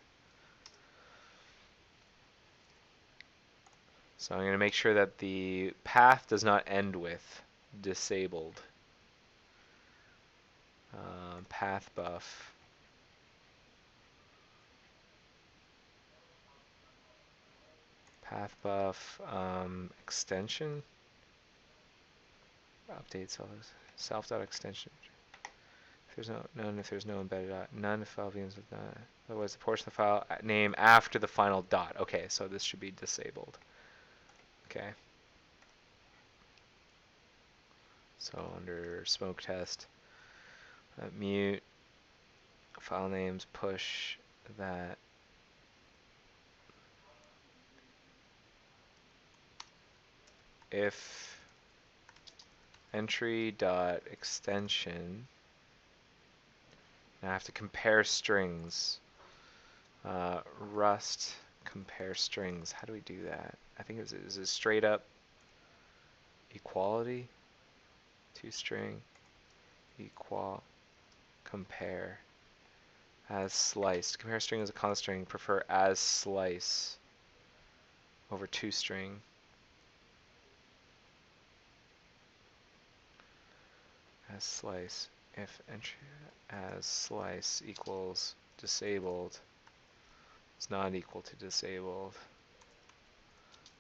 [SPEAKER 2] So I'm going to make sure that the path does not end with disabled. Path buff. Path buff extension. Update self.extension. If there's none if there's no embedded none if file begins with none. Otherwise the portion of the file name after the final dot. Okay, so this should be disabled. Okay. So under smoke test, mute file names push that if entry dot extension. Now I have to compare strings. Rust compare strings. How do we do that? I think is it straight up equality to string equal compare as sliced. Compare string as a constant string. Prefer as slice over to string. As slice if entry as slice equals disabled is not equal to disabled,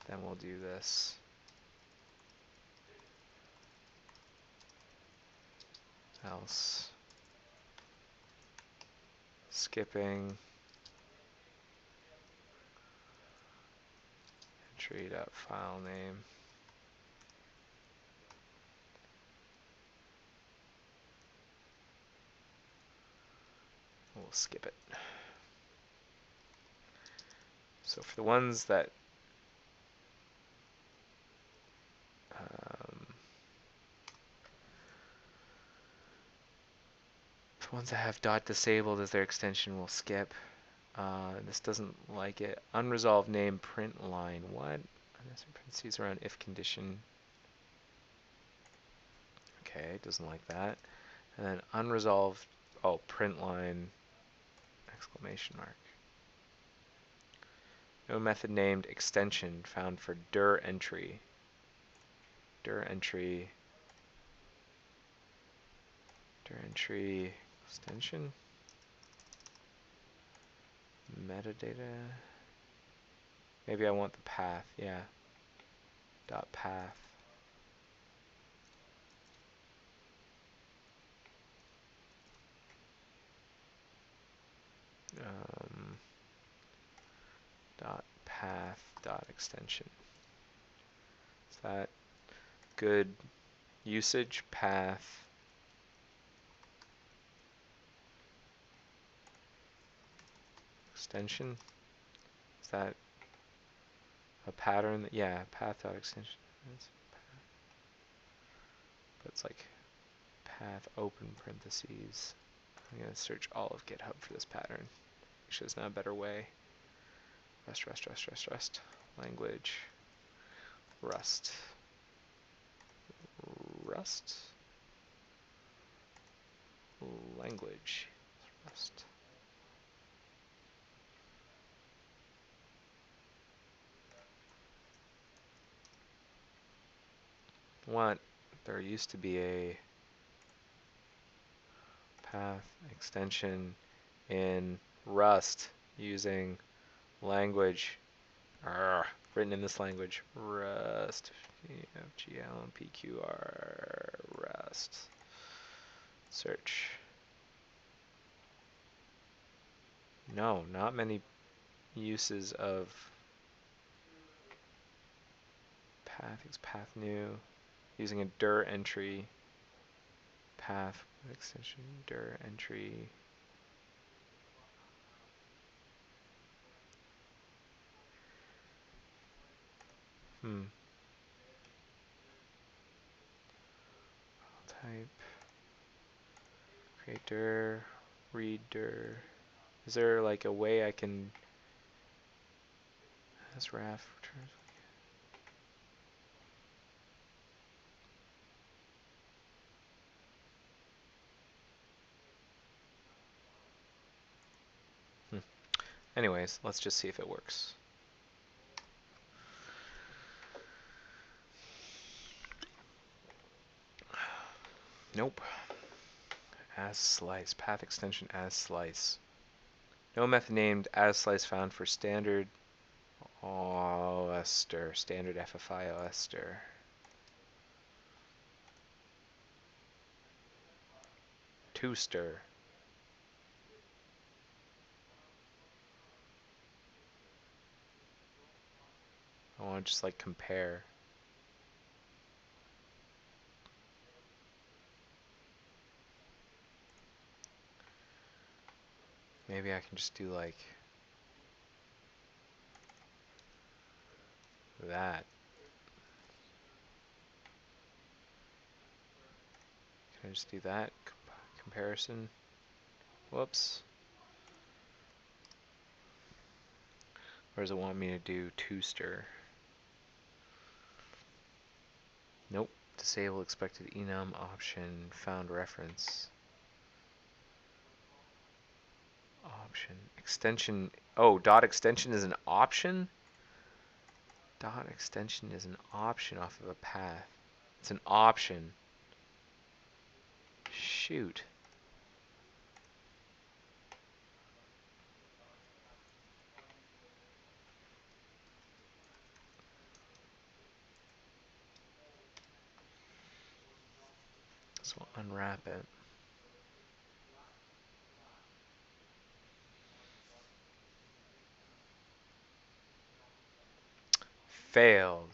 [SPEAKER 2] then we'll do this. Else skipping entry.file name. We'll skip it. So for the ones that have dot disabled as their extension, we'll skip. This doesn't like it. Unresolved name print line. What? Parentheses around if condition. Okay, doesn't like that. And then unresolved. Oh, print line exclamation mark. No method named extension found for dir entry. Dir entry. Dir entry extension. Metadata. Maybe I want the path. Yeah. Dot path. Dot path dot extension. Is that good usage? Path extension. Is that a pattern? Yeah, path dot extension. But it's like path open parentheses. I'm gonna search all of GitHub for this pattern. Actually, there's not a better way. Rust. Language. Rust. Rust. Language. Rust. What? There used to be a path extension in Rust using language written in this language. Rust. GLPQR. Rust. Search. No, not many uses of path. Path new. Using a dir entry. Path extension dir entry. Type. Create dir. Read dir. Is there like a way I can as raf returns? Anyways, let's just see if it works. Nope. As slice. Path extension as slice. No method named as slice found for standard OSTer. Standard FFI OSTer. Twoster. I want to just like compare. Maybe I can just do like that. Can I just do that comparison? Whoops. Or does it want me to do twoster? Nope. Disable expected enum option found reference. Option. Extension. Oh, dot extension is an option? Dot extension is an option off of a path. It's an option. Shoot. So we'll unwrap it. Failed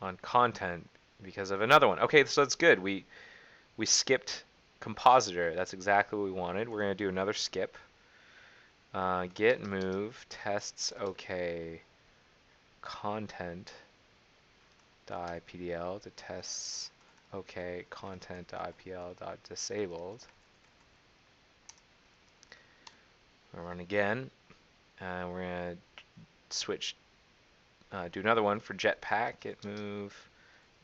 [SPEAKER 2] on content because of another one. Okay, so that's good. We skipped compositor. That's exactly what we wanted. We're going to do another skip. Git move tests okay content .ipdl to tests okay content .ipl .disabled. We'll run again. We're going to switch, do another one for Jetpack. Git move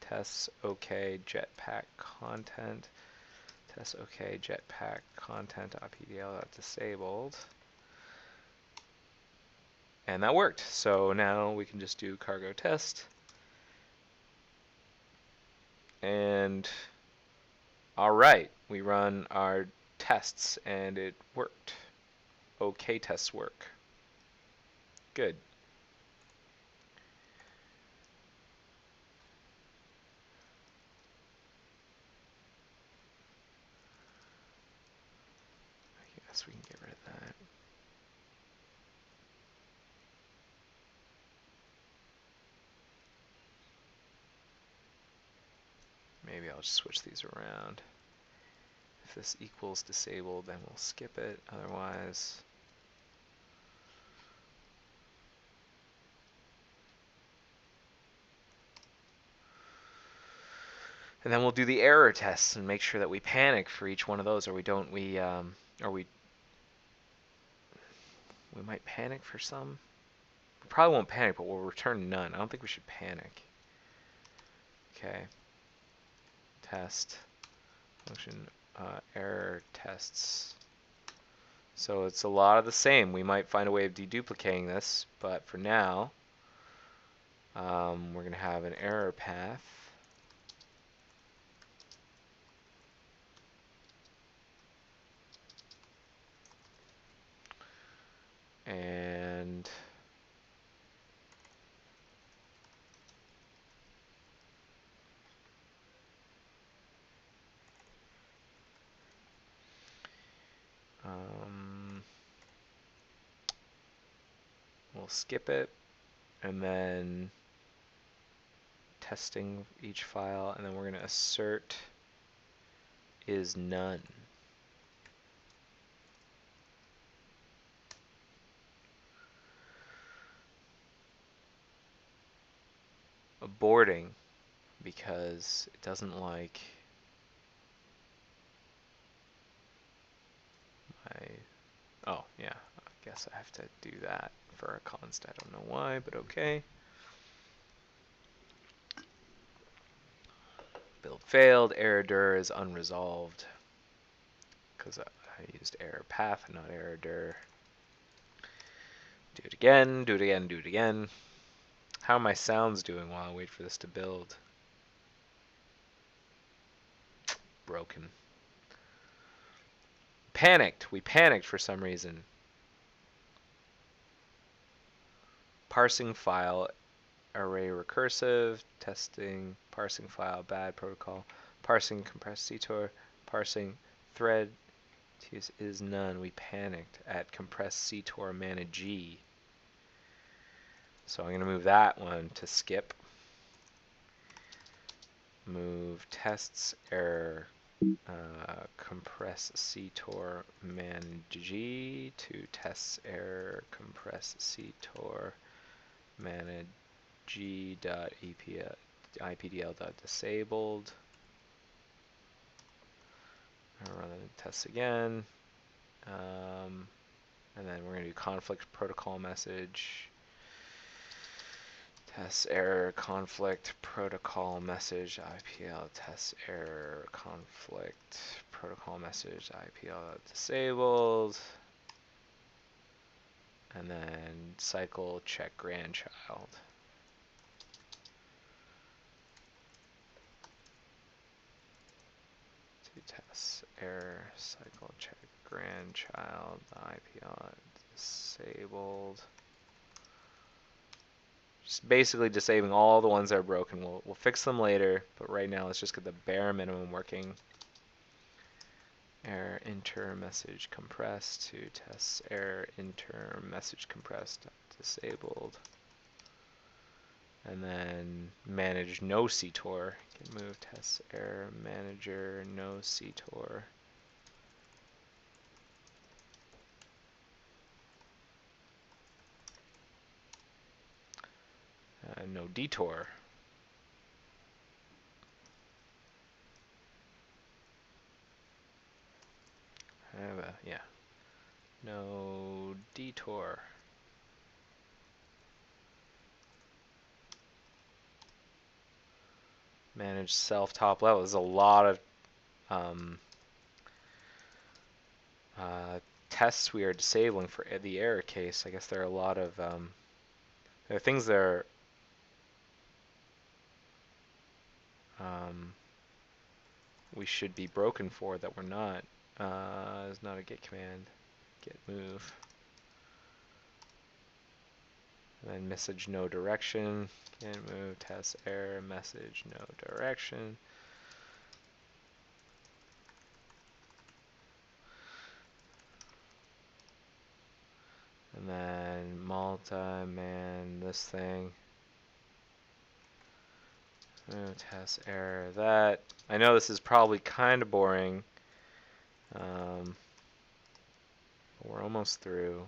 [SPEAKER 2] tests okay Jetpack content. Tests okay Jetpack content .pdl .disabled. And that worked. So now we can just do cargo test. And all right, we run our tests and it worked. Okay, tests work. Good. I guess we can get rid of that. Maybe I'll just switch these around. If this equals disabled, then we'll skip it. Otherwise, and then we'll do the error tests and make sure that we panic for each one of those, or we don't. We might panic for some. We probably won't panic, but we'll return none. I don't think we should panic. Okay. test function error tests. So it's a lot of the same. We might find a way of deduplicating this, but for now, we're going to have an error path. And we'll skip it, and then testing each file, and then we're going to assert is none. Aborting because it doesn't like my, oh yeah, I guess I have to do that for a const. I don't know why, but okay. Build failed, error dir is unresolved because I used error path and not error dir. Do it again, do it again, do it again. How are my sounds doing while I wait for this to build? Broken. Panicked. We panicked for some reason. Parsing file array recursive, testing, parsing file bad protocol, parsing compressed CTOR, parsing thread is none. We panicked at compressed CTOR mana G. So I'm going to move that one to skip. Move tests error compress CTOR man G to tests error compress CTOR mana G dot IPDL dot disabled. I'll run the tests again. And then we're going to do conflict protocol message. Test error conflict protocol message IPL test error conflict protocol message IPL disabled. And then cycle check grandchild. Tests error cycle check grandchild IPL disabled. Just basically disabling all the ones that are broken. We'll fix them later, but right now let's just get the bare minimum working. Error enter message compressed to tests error enter message compressed disabled. And then manage no CTOR. Can move tests error manager no CTOR. No detour. Yeah. No detour. Manage self top level. There's a lot of tests we are disabling for the error case. I guess there are a lot of there are things that are we should be broken for that we're not. It's not a get command. Get move. And then message no direction. Get move test error message no direction. And then multi-man this thing. Test error that. I know this is probably kind of boring. We're almost through.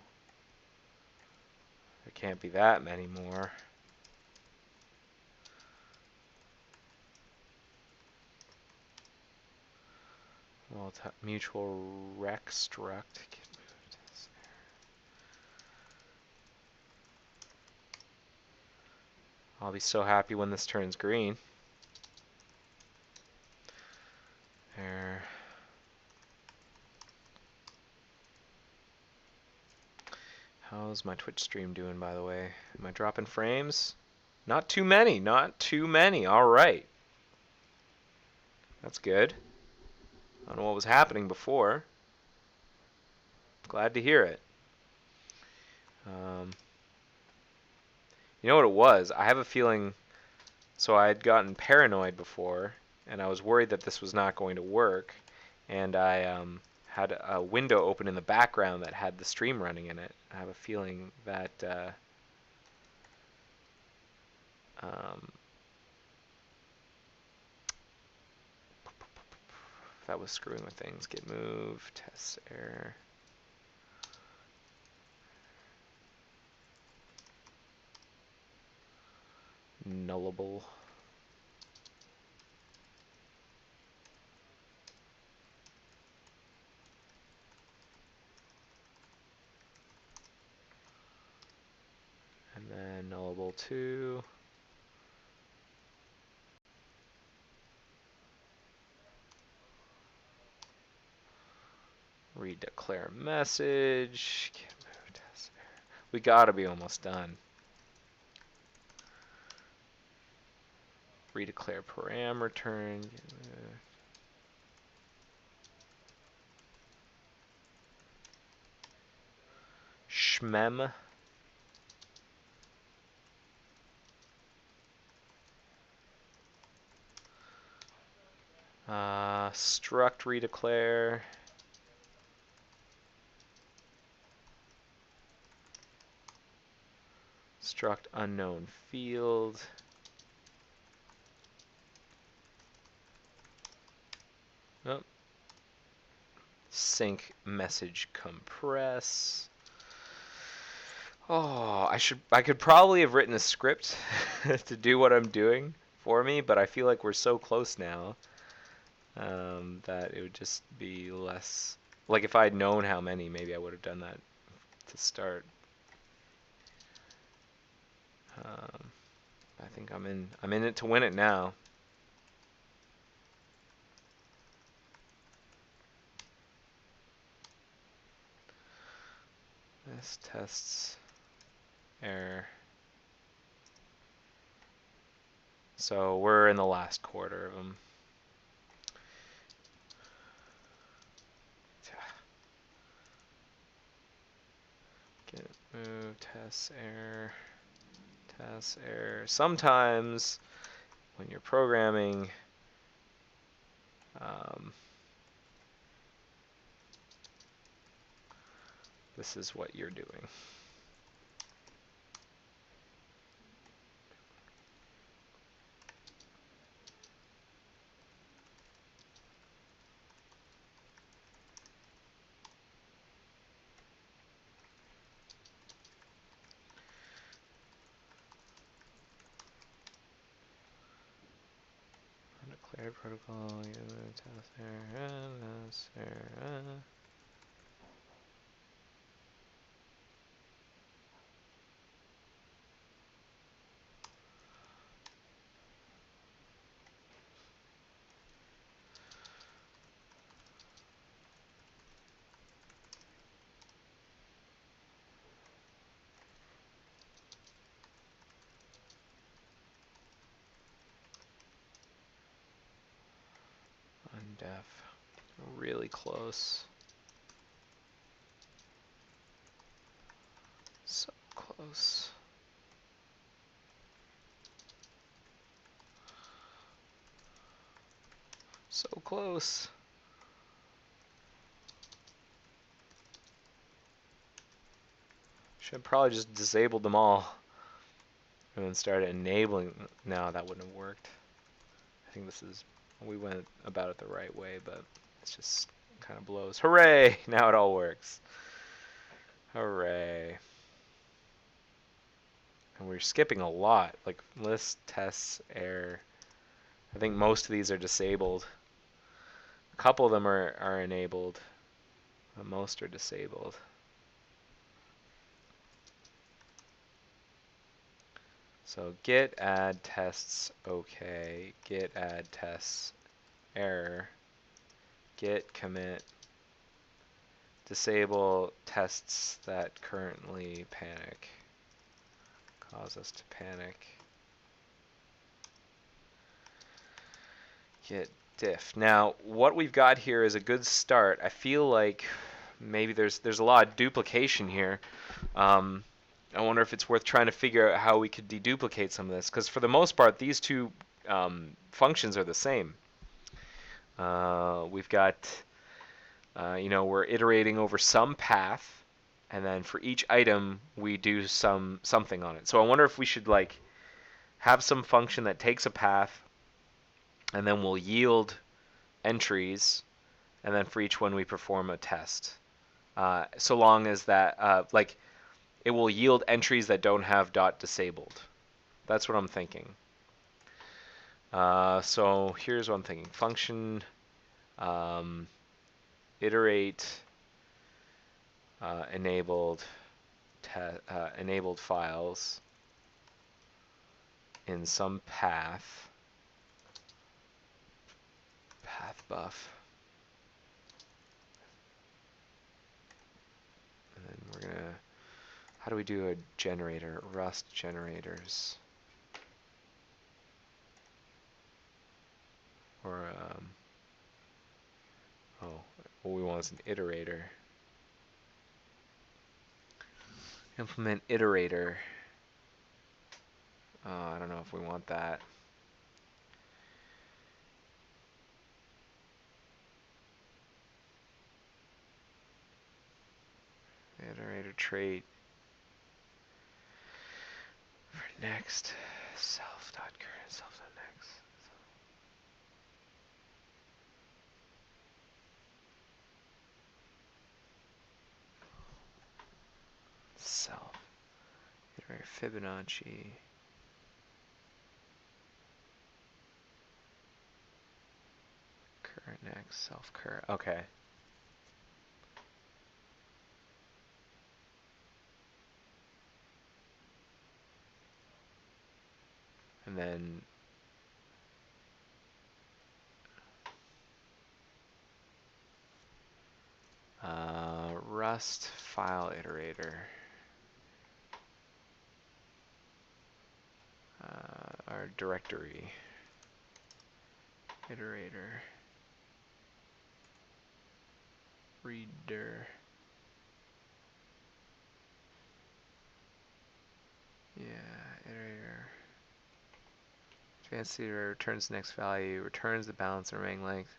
[SPEAKER 2] There can't be that many more. Mutual rec struct. I'll be so happy when this turns green. error. How's my Twitch stream doing, by the way? Am I dropping frames? Not too many, not too many. All right. That's good. I don't know what was happening before. Glad to hear it. You know what it was? I have a feeling, so I had gotten paranoid before, and I was worried that this was not going to work, and I had a window open in the background that had the stream running in it. I have a feeling that that was screwing with things. Git move, test error. Nullable. And then nullable 2. Redeclare message. Git move, test error. We gotta be almost done. Redeclare param return. Shmem. Struct redeclare. Struct unknown field. Oh. Sync message compress. Oh, I could probably have written a script to do what I'm doing for me, but I feel like we're so close now that it would just be less. Like if I had known how many, maybe I would have done that to start. I think I'm in it to win it now. This tests error. So we're in the last quarter of them. Git move, test error, test error. Sometimes when you're programming, this is what you're doing. Undeclared protocol, test error, test error. Undef. Really close. So close. So close. Should have probably just disabled them all and then started enabling. No, that wouldn't have worked. I think we went about it the right way, but it's just kind of blows. Hooray! Now it all works. Hooray. And we're skipping a lot, like list, tests, error. I think most of these are disabled. A couple of them are enabled, but most are disabled. So git add tests okay, git add tests error. git commit disable tests that currently cause us to panic. Git diff. Now, what we've got here is a good start. I feel like maybe there's a lot of duplication here. I wonder if it's worth trying to figure out how we could deduplicate some of this, because for the most part, these two functions are the same. We've got, we're iterating over some path, and then for each item, we do something on it. So I wonder if we should have some function that takes a path, and then we'll yield entries, and then for each one we perform a test. So long as that, it will yield entries that don't have dot disabled. That's what I'm thinking. So here's what I'm thinking. Function iterate enabled files in some path buff, and then we're gonna, how do we do a generator? Rust generators, or what we want is an iterator. Implement iterator. I don't know if we want that. Iterator trait for next self.current self.next. Self iterator Fibonacci. Current next self current. Okay. And then Rust file iterator. Our directory iterator. Reader. Yeah, iterator. Advanced iterator returns the next value, returns the balance and remaining length.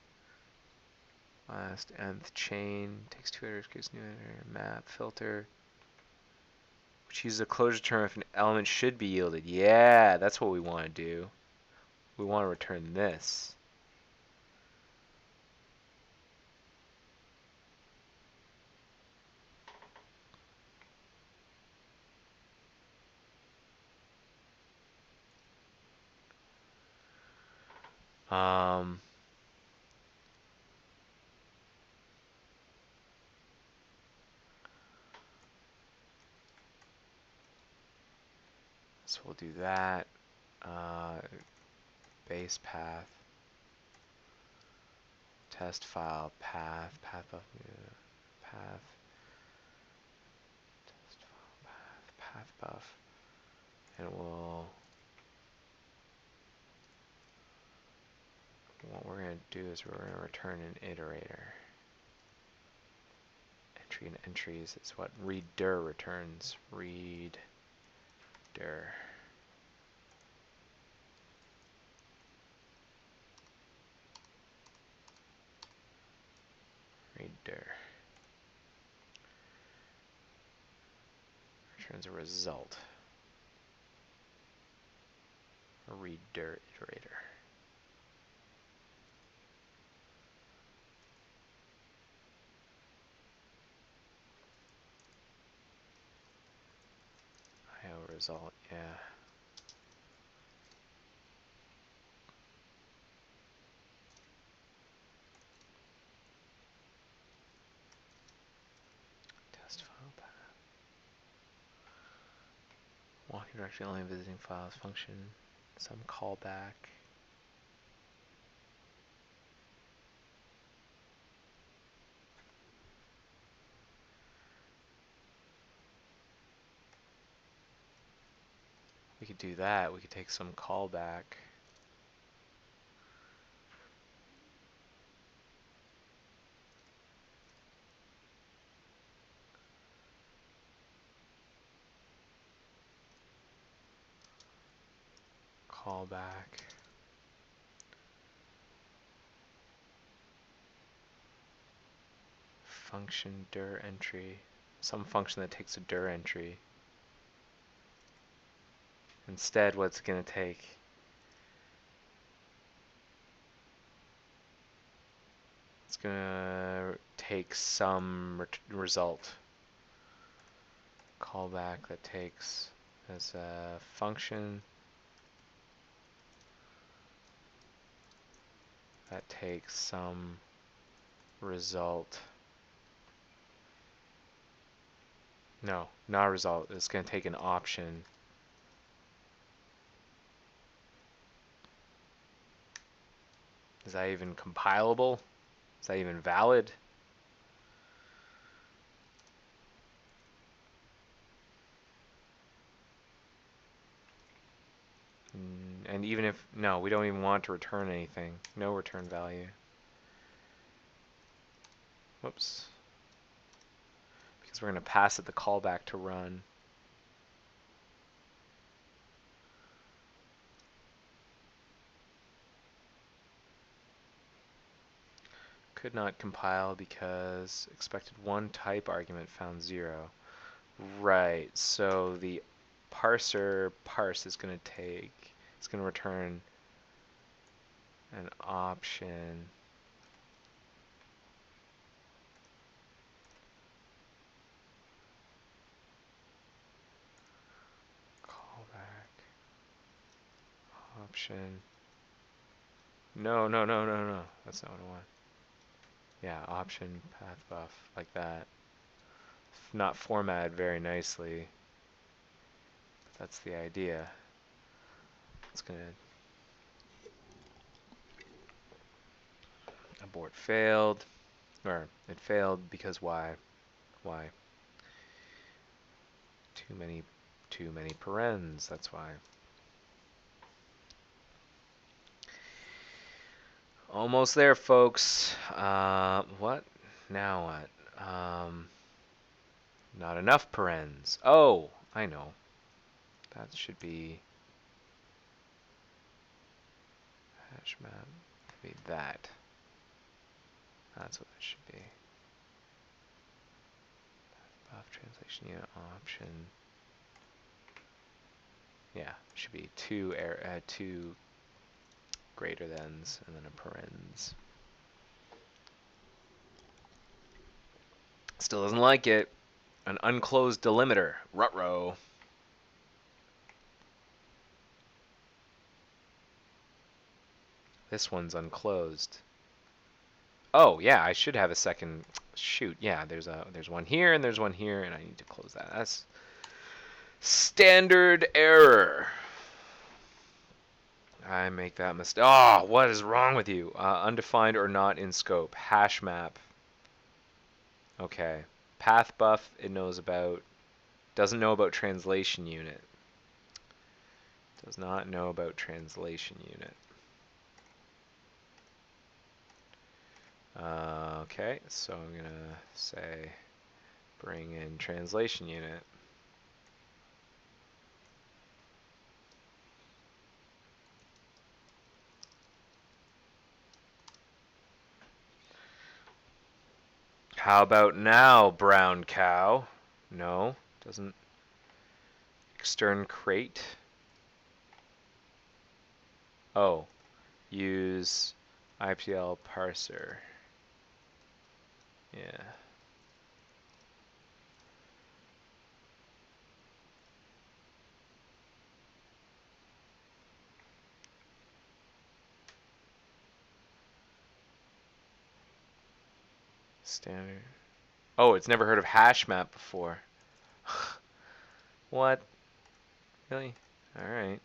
[SPEAKER 2] Last nth chain, takes 2 iterators, creates new iterator, map, filter, which uses a closure term if an element should be yielded. Yeah, that's what we want to do. We want to return this. So we'll do that. Base path, test file, path buff, path, test file, path buff, and what we're going to do is we're going to return an iterator. Entry and entries is what readdir returns. Readdir. Readdir. Returns a result. A readdir iterator. IO result, yeah. Test file path. Walking directory only visiting files function. Some callback. do that, we could take some callback. Callback. Function dir entry. Some function that takes a dir entry. Instead, what's it going to take? It's going to take some result. Callback that takes as a function that takes some result. No, not a result. It's going to take an option. Is that even compilable? Is that even valid? And even if, no, we don't even want to return anything. No return value. Whoops. Because we're going to pass it the callback to run. Could not compile because expected one type argument found 0. Right, so the parser parse is going to take, it's going to return an option. Callback. Option. No. That's not what I want. Yeah, option path buff, like that. Not formatted very nicely. But that's the idea. It's gonna abort failed, or it failed because why? Why? Too many parens. That's why. Almost there, folks. What? Now what? Not enough parens. Oh, I know. That should be hash map. Be that. That's what it should be. Buff translation unit option. Yeah, should be two greater thans and then a parens. Still doesn't like it. An unclosed delimiter. Ruh-roh. This one's unclosed. Oh yeah, I should have a second. Shoot, yeah. There's one here and there's one here, and I need to close that. That's standard error. I make that mistake. Oh, what is wrong with you? Undefined or not in scope. Hash map. Okay. Path buff it knows about. Doesn't know about translation unit. Does not know about translation unit. Okay, so I'm going to say bring in translation unit. How about now, brown cow? No, doesn't. Extern crate. Oh, use IPL parser. Yeah. Standard. Oh, it's never heard of hash map before. What? Really? Alright.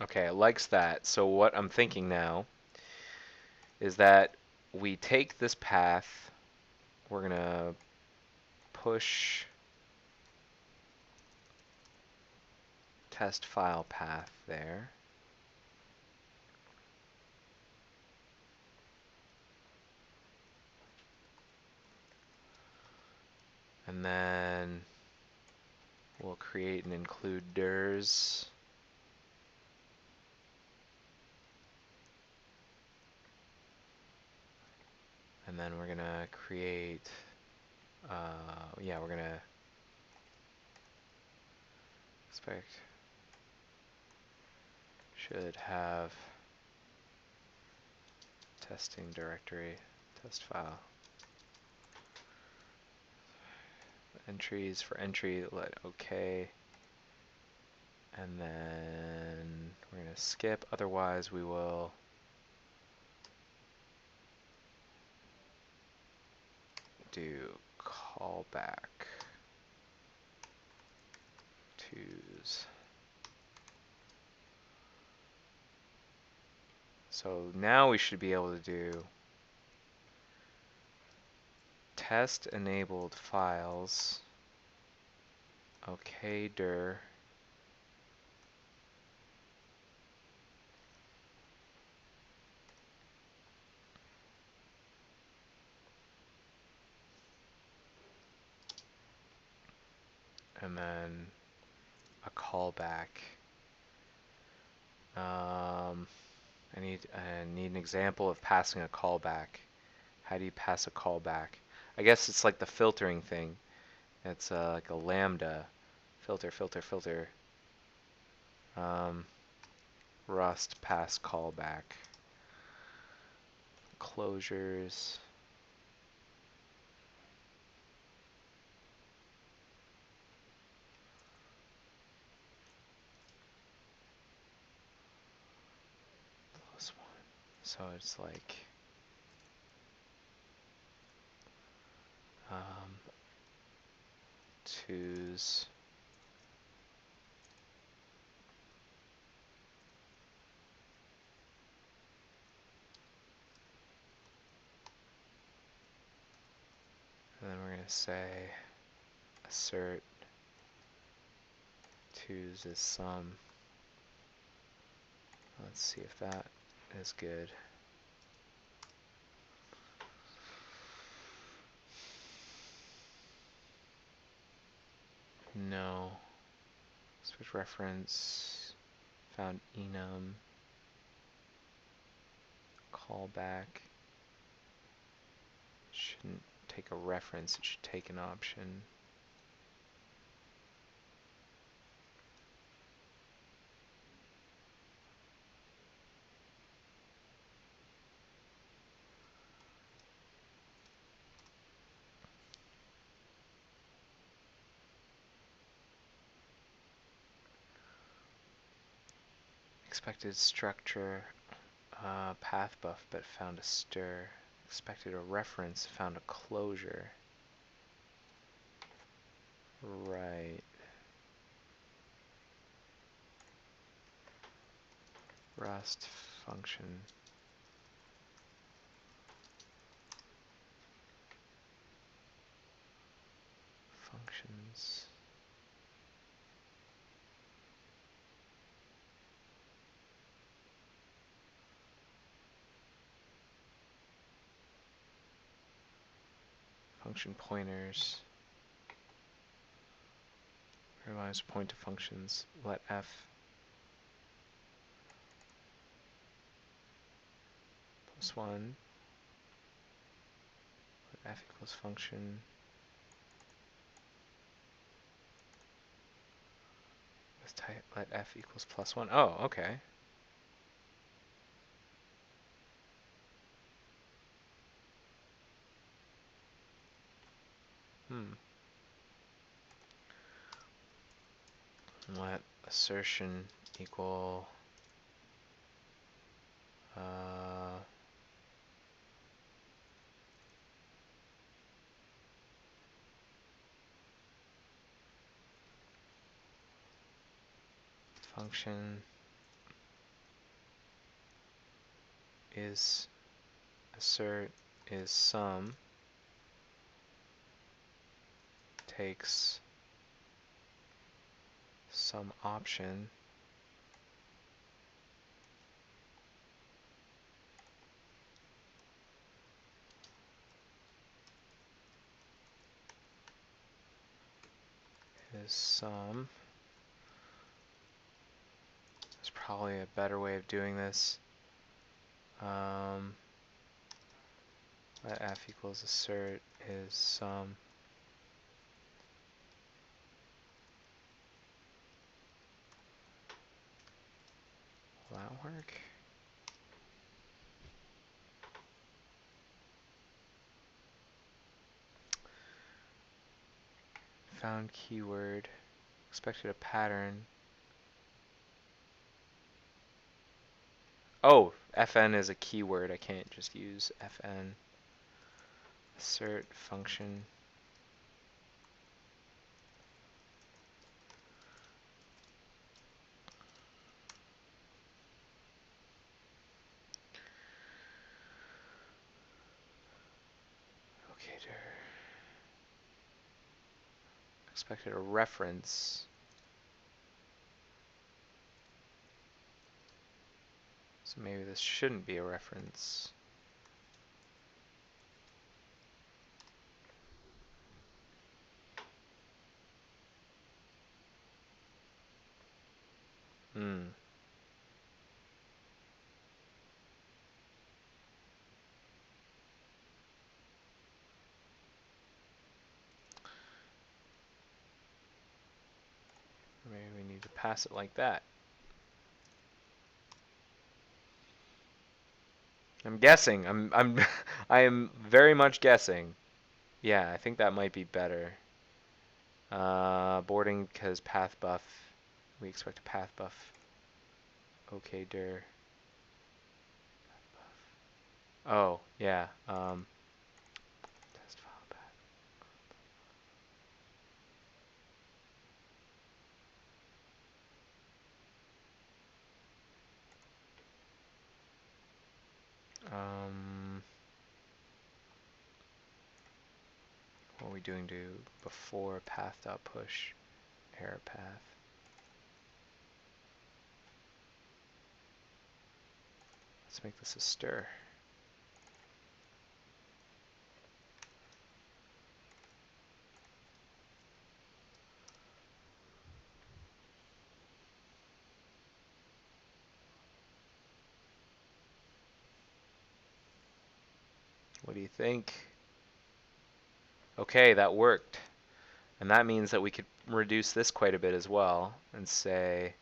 [SPEAKER 2] Okay, it likes that. So what I'm thinking now is that we take this path, we're gonna push test file path there. And then we'll create and include dirs. And then we're gonna create, yeah, we're gonna expect should have testing directory, test file. Entries for entry, let OK. And then we're gonna skip, otherwise we will do callback to's. So now we should be able to do test enabled files, okay dir, and then a callback. I need an example of passing a callback. How do you pass a callback? I guess it's like the filtering thing. It's like a lambda. Filter, filter, filter. Rust pass callback. Closures. Plus one. So it's like twos. And then we're going to say assert twos is sum. Let's see if that is good. No. Switch reference. Found enum. Callback. Shouldn't take a reference, it should take an option. Expected structure, path buff, but found a stir. Expected a reference, found a closure. Right. Rust function. Functions. Function pointers. Realize point to functions. Let f plus 1. Let f equals function. With type let f equals plus 1. Oh, okay. Let assertion equal function is assert is sum takes some option is sum. There's probably a better way of doing this. Let f equals assert is sum. Will that work? Found keyword. Expected a pattern. Oh, fn is a keyword. I can't just use fn. Assert function. Okay, expected a reference. So maybe this shouldn't be a reference. Maybe we need to pass it like that. I'm guessing. I am very much guessing. Yeah, I think that might be better. Boarding because path buff. We expect a path buff. Okay, dir. Oh, yeah. Test file path. What are we doing to before path.push error path? Let's make this a stir. What do you think? Okay, that worked. And that means that we could reduce this quite a bit as well and say,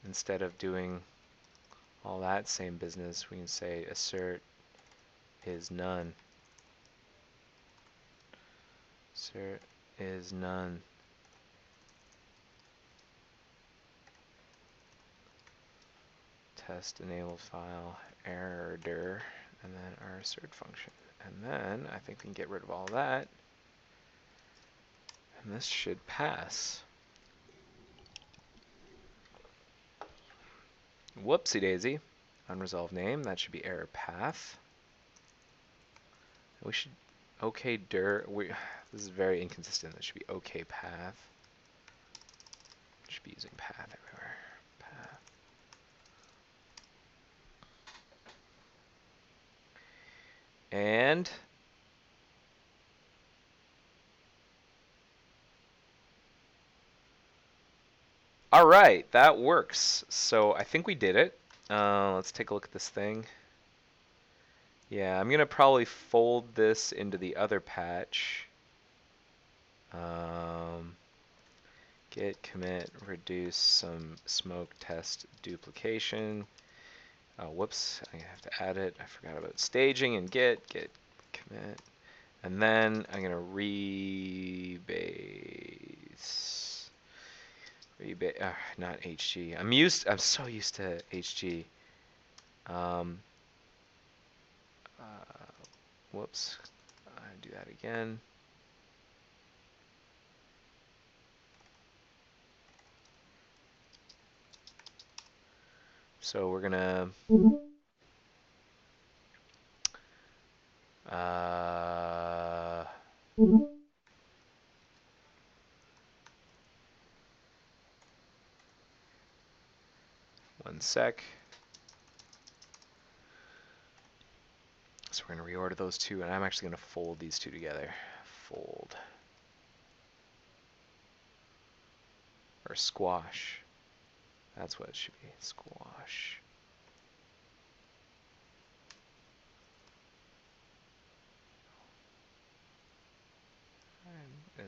[SPEAKER 2] instead of doing all that same business, we can say assert is none. Assert is none. Test enabled file error dir, and then our assert function. And then I think we can get rid of all that. And this should pass. Whoopsie daisy. Unresolved name, that should be error path. We should okay dir. This is very inconsistent. That should be okay path. Should be using path everywhere. Path. And all right, that works. So I think we did it. Let's take a look at this thing. Yeah, I'm gonna probably fold this into the other patch. Git commit reduce some smoke test duplication. Whoops, I have to add it. I forgot about staging and git commit. And then I'm gonna not HG. I'm so used to HG. Whoops, I do that again. So we're gonna one sec. So we're gonna reorder those two, and I'm actually gonna fold these two together. Fold. Or squash. That's what it should be. Squash.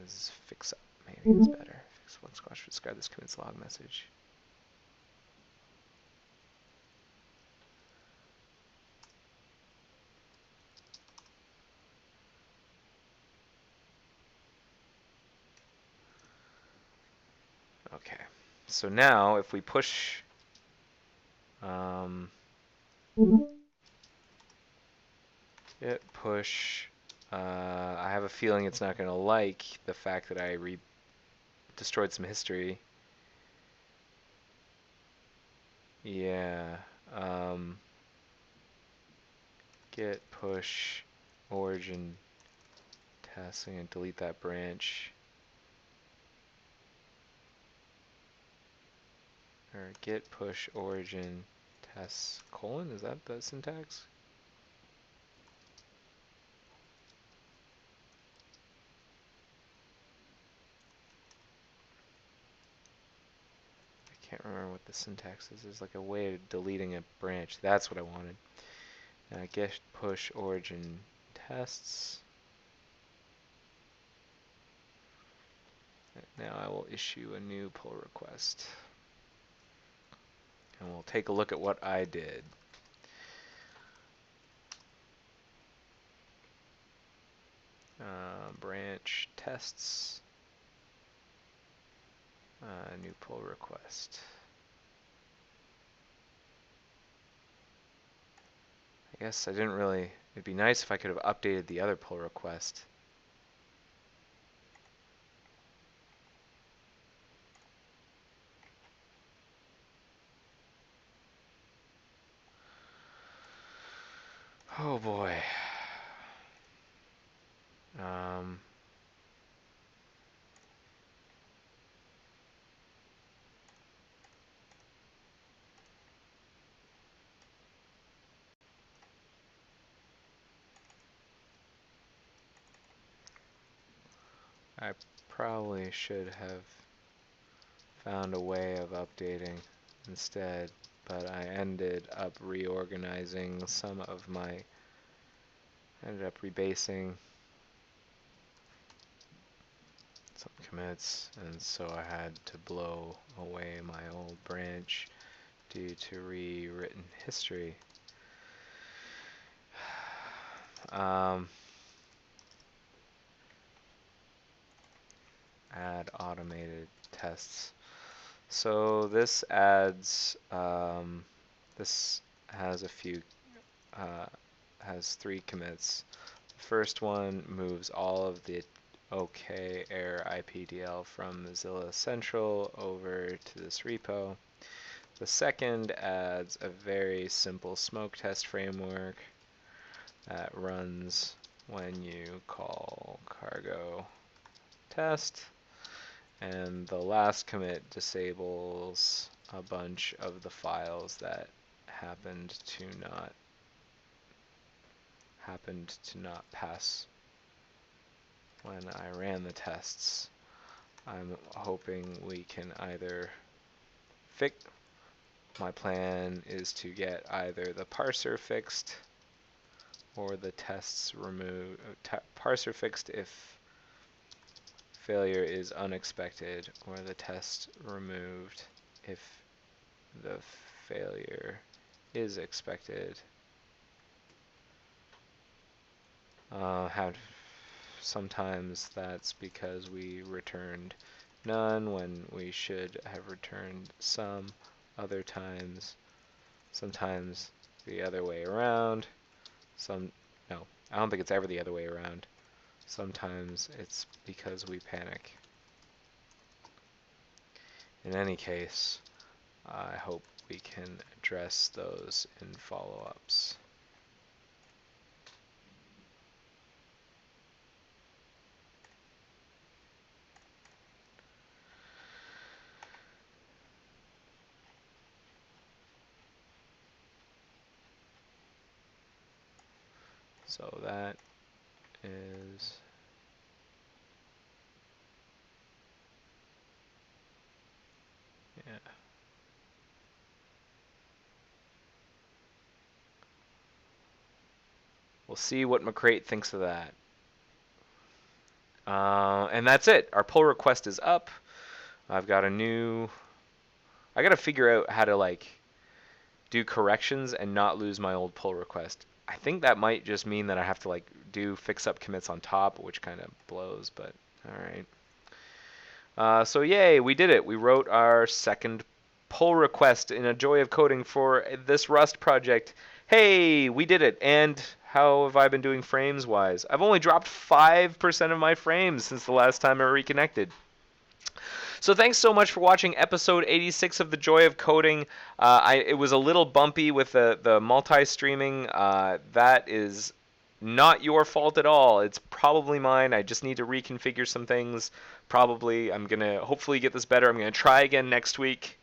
[SPEAKER 2] Is fix up. Maybe it's better. Fix one squash. Describe this commit's log message. Okay. So now if we push it push I have a feeling it's not going to like the fact that I destroyed some history. Yeah. Git push origin testing and delete that branch. Or git push origin tests colon, is that the syntax? I can't remember what the syntax is. There's like a way of deleting a branch. That's what I wanted. Git push origin tests. Now I will issue a new pull request. And we'll take a look at what I did. Branch tests. New pull request. I guess I didn't really... It'd be nice if I could have updated the other pull request. Oh boy. I probably should have found a way of updating instead, but I ended up reorganizing some of my... ended up rebasing some commits, and so I had to blow away my old branch due to rewritten history. Add automated tests. So this adds, this has a few, has 3 commits. The first one moves all of the OK error IPDL from Mozilla Central over to this repo. The second adds a very simple smoke test framework that runs when you call cargo test. And the last commit disables a bunch of the files that happened to not pass when I ran the tests. I'm hoping we can either fix... My plan is to get either the parser fixed or the tests removed. Parser fixed if failure is unexpected, or the test removed if the failure is expected. Sometimes that's because we returned none when we should have returned some. Other times, sometimes the other way around. No, I don't think it's ever the other way around. Sometimes it's because we panic. In any case, I hope we can address those in follow-ups. So that is we'll see what McCrate thinks of that. And that's it. Our pull request is up. I've got a new... I gotta figure out how to like do corrections and not lose my old pull request. I think that might just mean that I have to like do fix up commits on top, which kind of blows, but alright. So yay, we did it. We wrote our second pull request in A Joy of Coding for this Rust project. Hey, we did it. And how have I been doing frames wise? I've only dropped 5% of my frames since the last time I reconnected. So thanks so much for watching episode 86 of The Joy of Coding. It was a little bumpy with the multi-streaming. That is not your fault at all. It's probably mine. I just need to reconfigure some things. Probably. I'm going to hopefully get this better. I'm going to try again next week.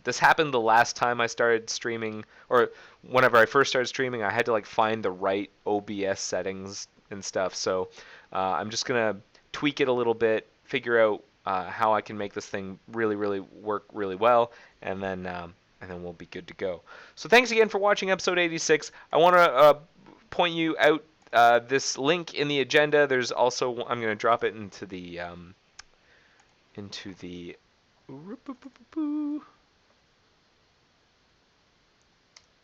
[SPEAKER 2] This happened the last time I started streaming, or whenever I first started streaming, I had to like find the right OBS settings and stuff. So I'm just going to tweak it a little bit, figure out how I can make this thing really work really well, and then we'll be good to go. So thanks again for watching episode 86. I want to point you out this link in the agenda. There's also, I'm going to drop it into the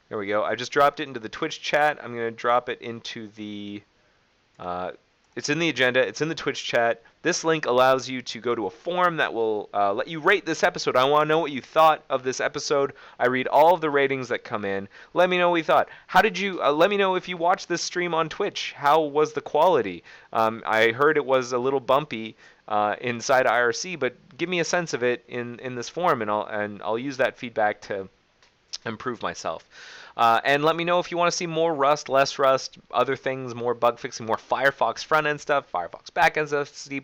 [SPEAKER 2] there we go. I just dropped it into the Twitch chat. I'm going to drop it into the it's in the agenda. It's in the Twitch chat. This link allows you to go to a forum that will let you rate this episode. I want to know what you thought of this episode. I read all of the ratings that come in. Let me know what you thought. How did you? Let me know if you watched this stream on Twitch. How was the quality? I heard it was a little bumpy inside IRC, but give me a sense of it in this forum, and I'll use that feedback to improve myself. And let me know if you want to see more Rust, less Rust, other things, more bug fixing, more Firefox front-end stuff, Firefox back-end stuff, C++.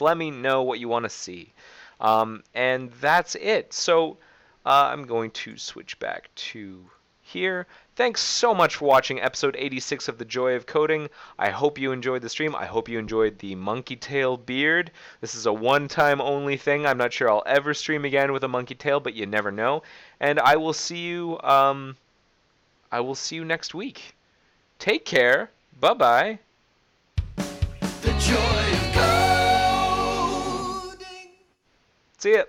[SPEAKER 2] Let me know what you want to see. And that's it. So I'm going to switch back to here. Thanks so much for watching episode 86 of The Joy of Coding. I hope you enjoyed the stream. I hope you enjoyed the monkey tail beard. This is a one-time only thing. I'm not sure I'll ever stream again with a monkey tail, but you never know. And I will see you next week. Take care. Bye-bye.
[SPEAKER 1] The joy of coding.
[SPEAKER 2] See ya.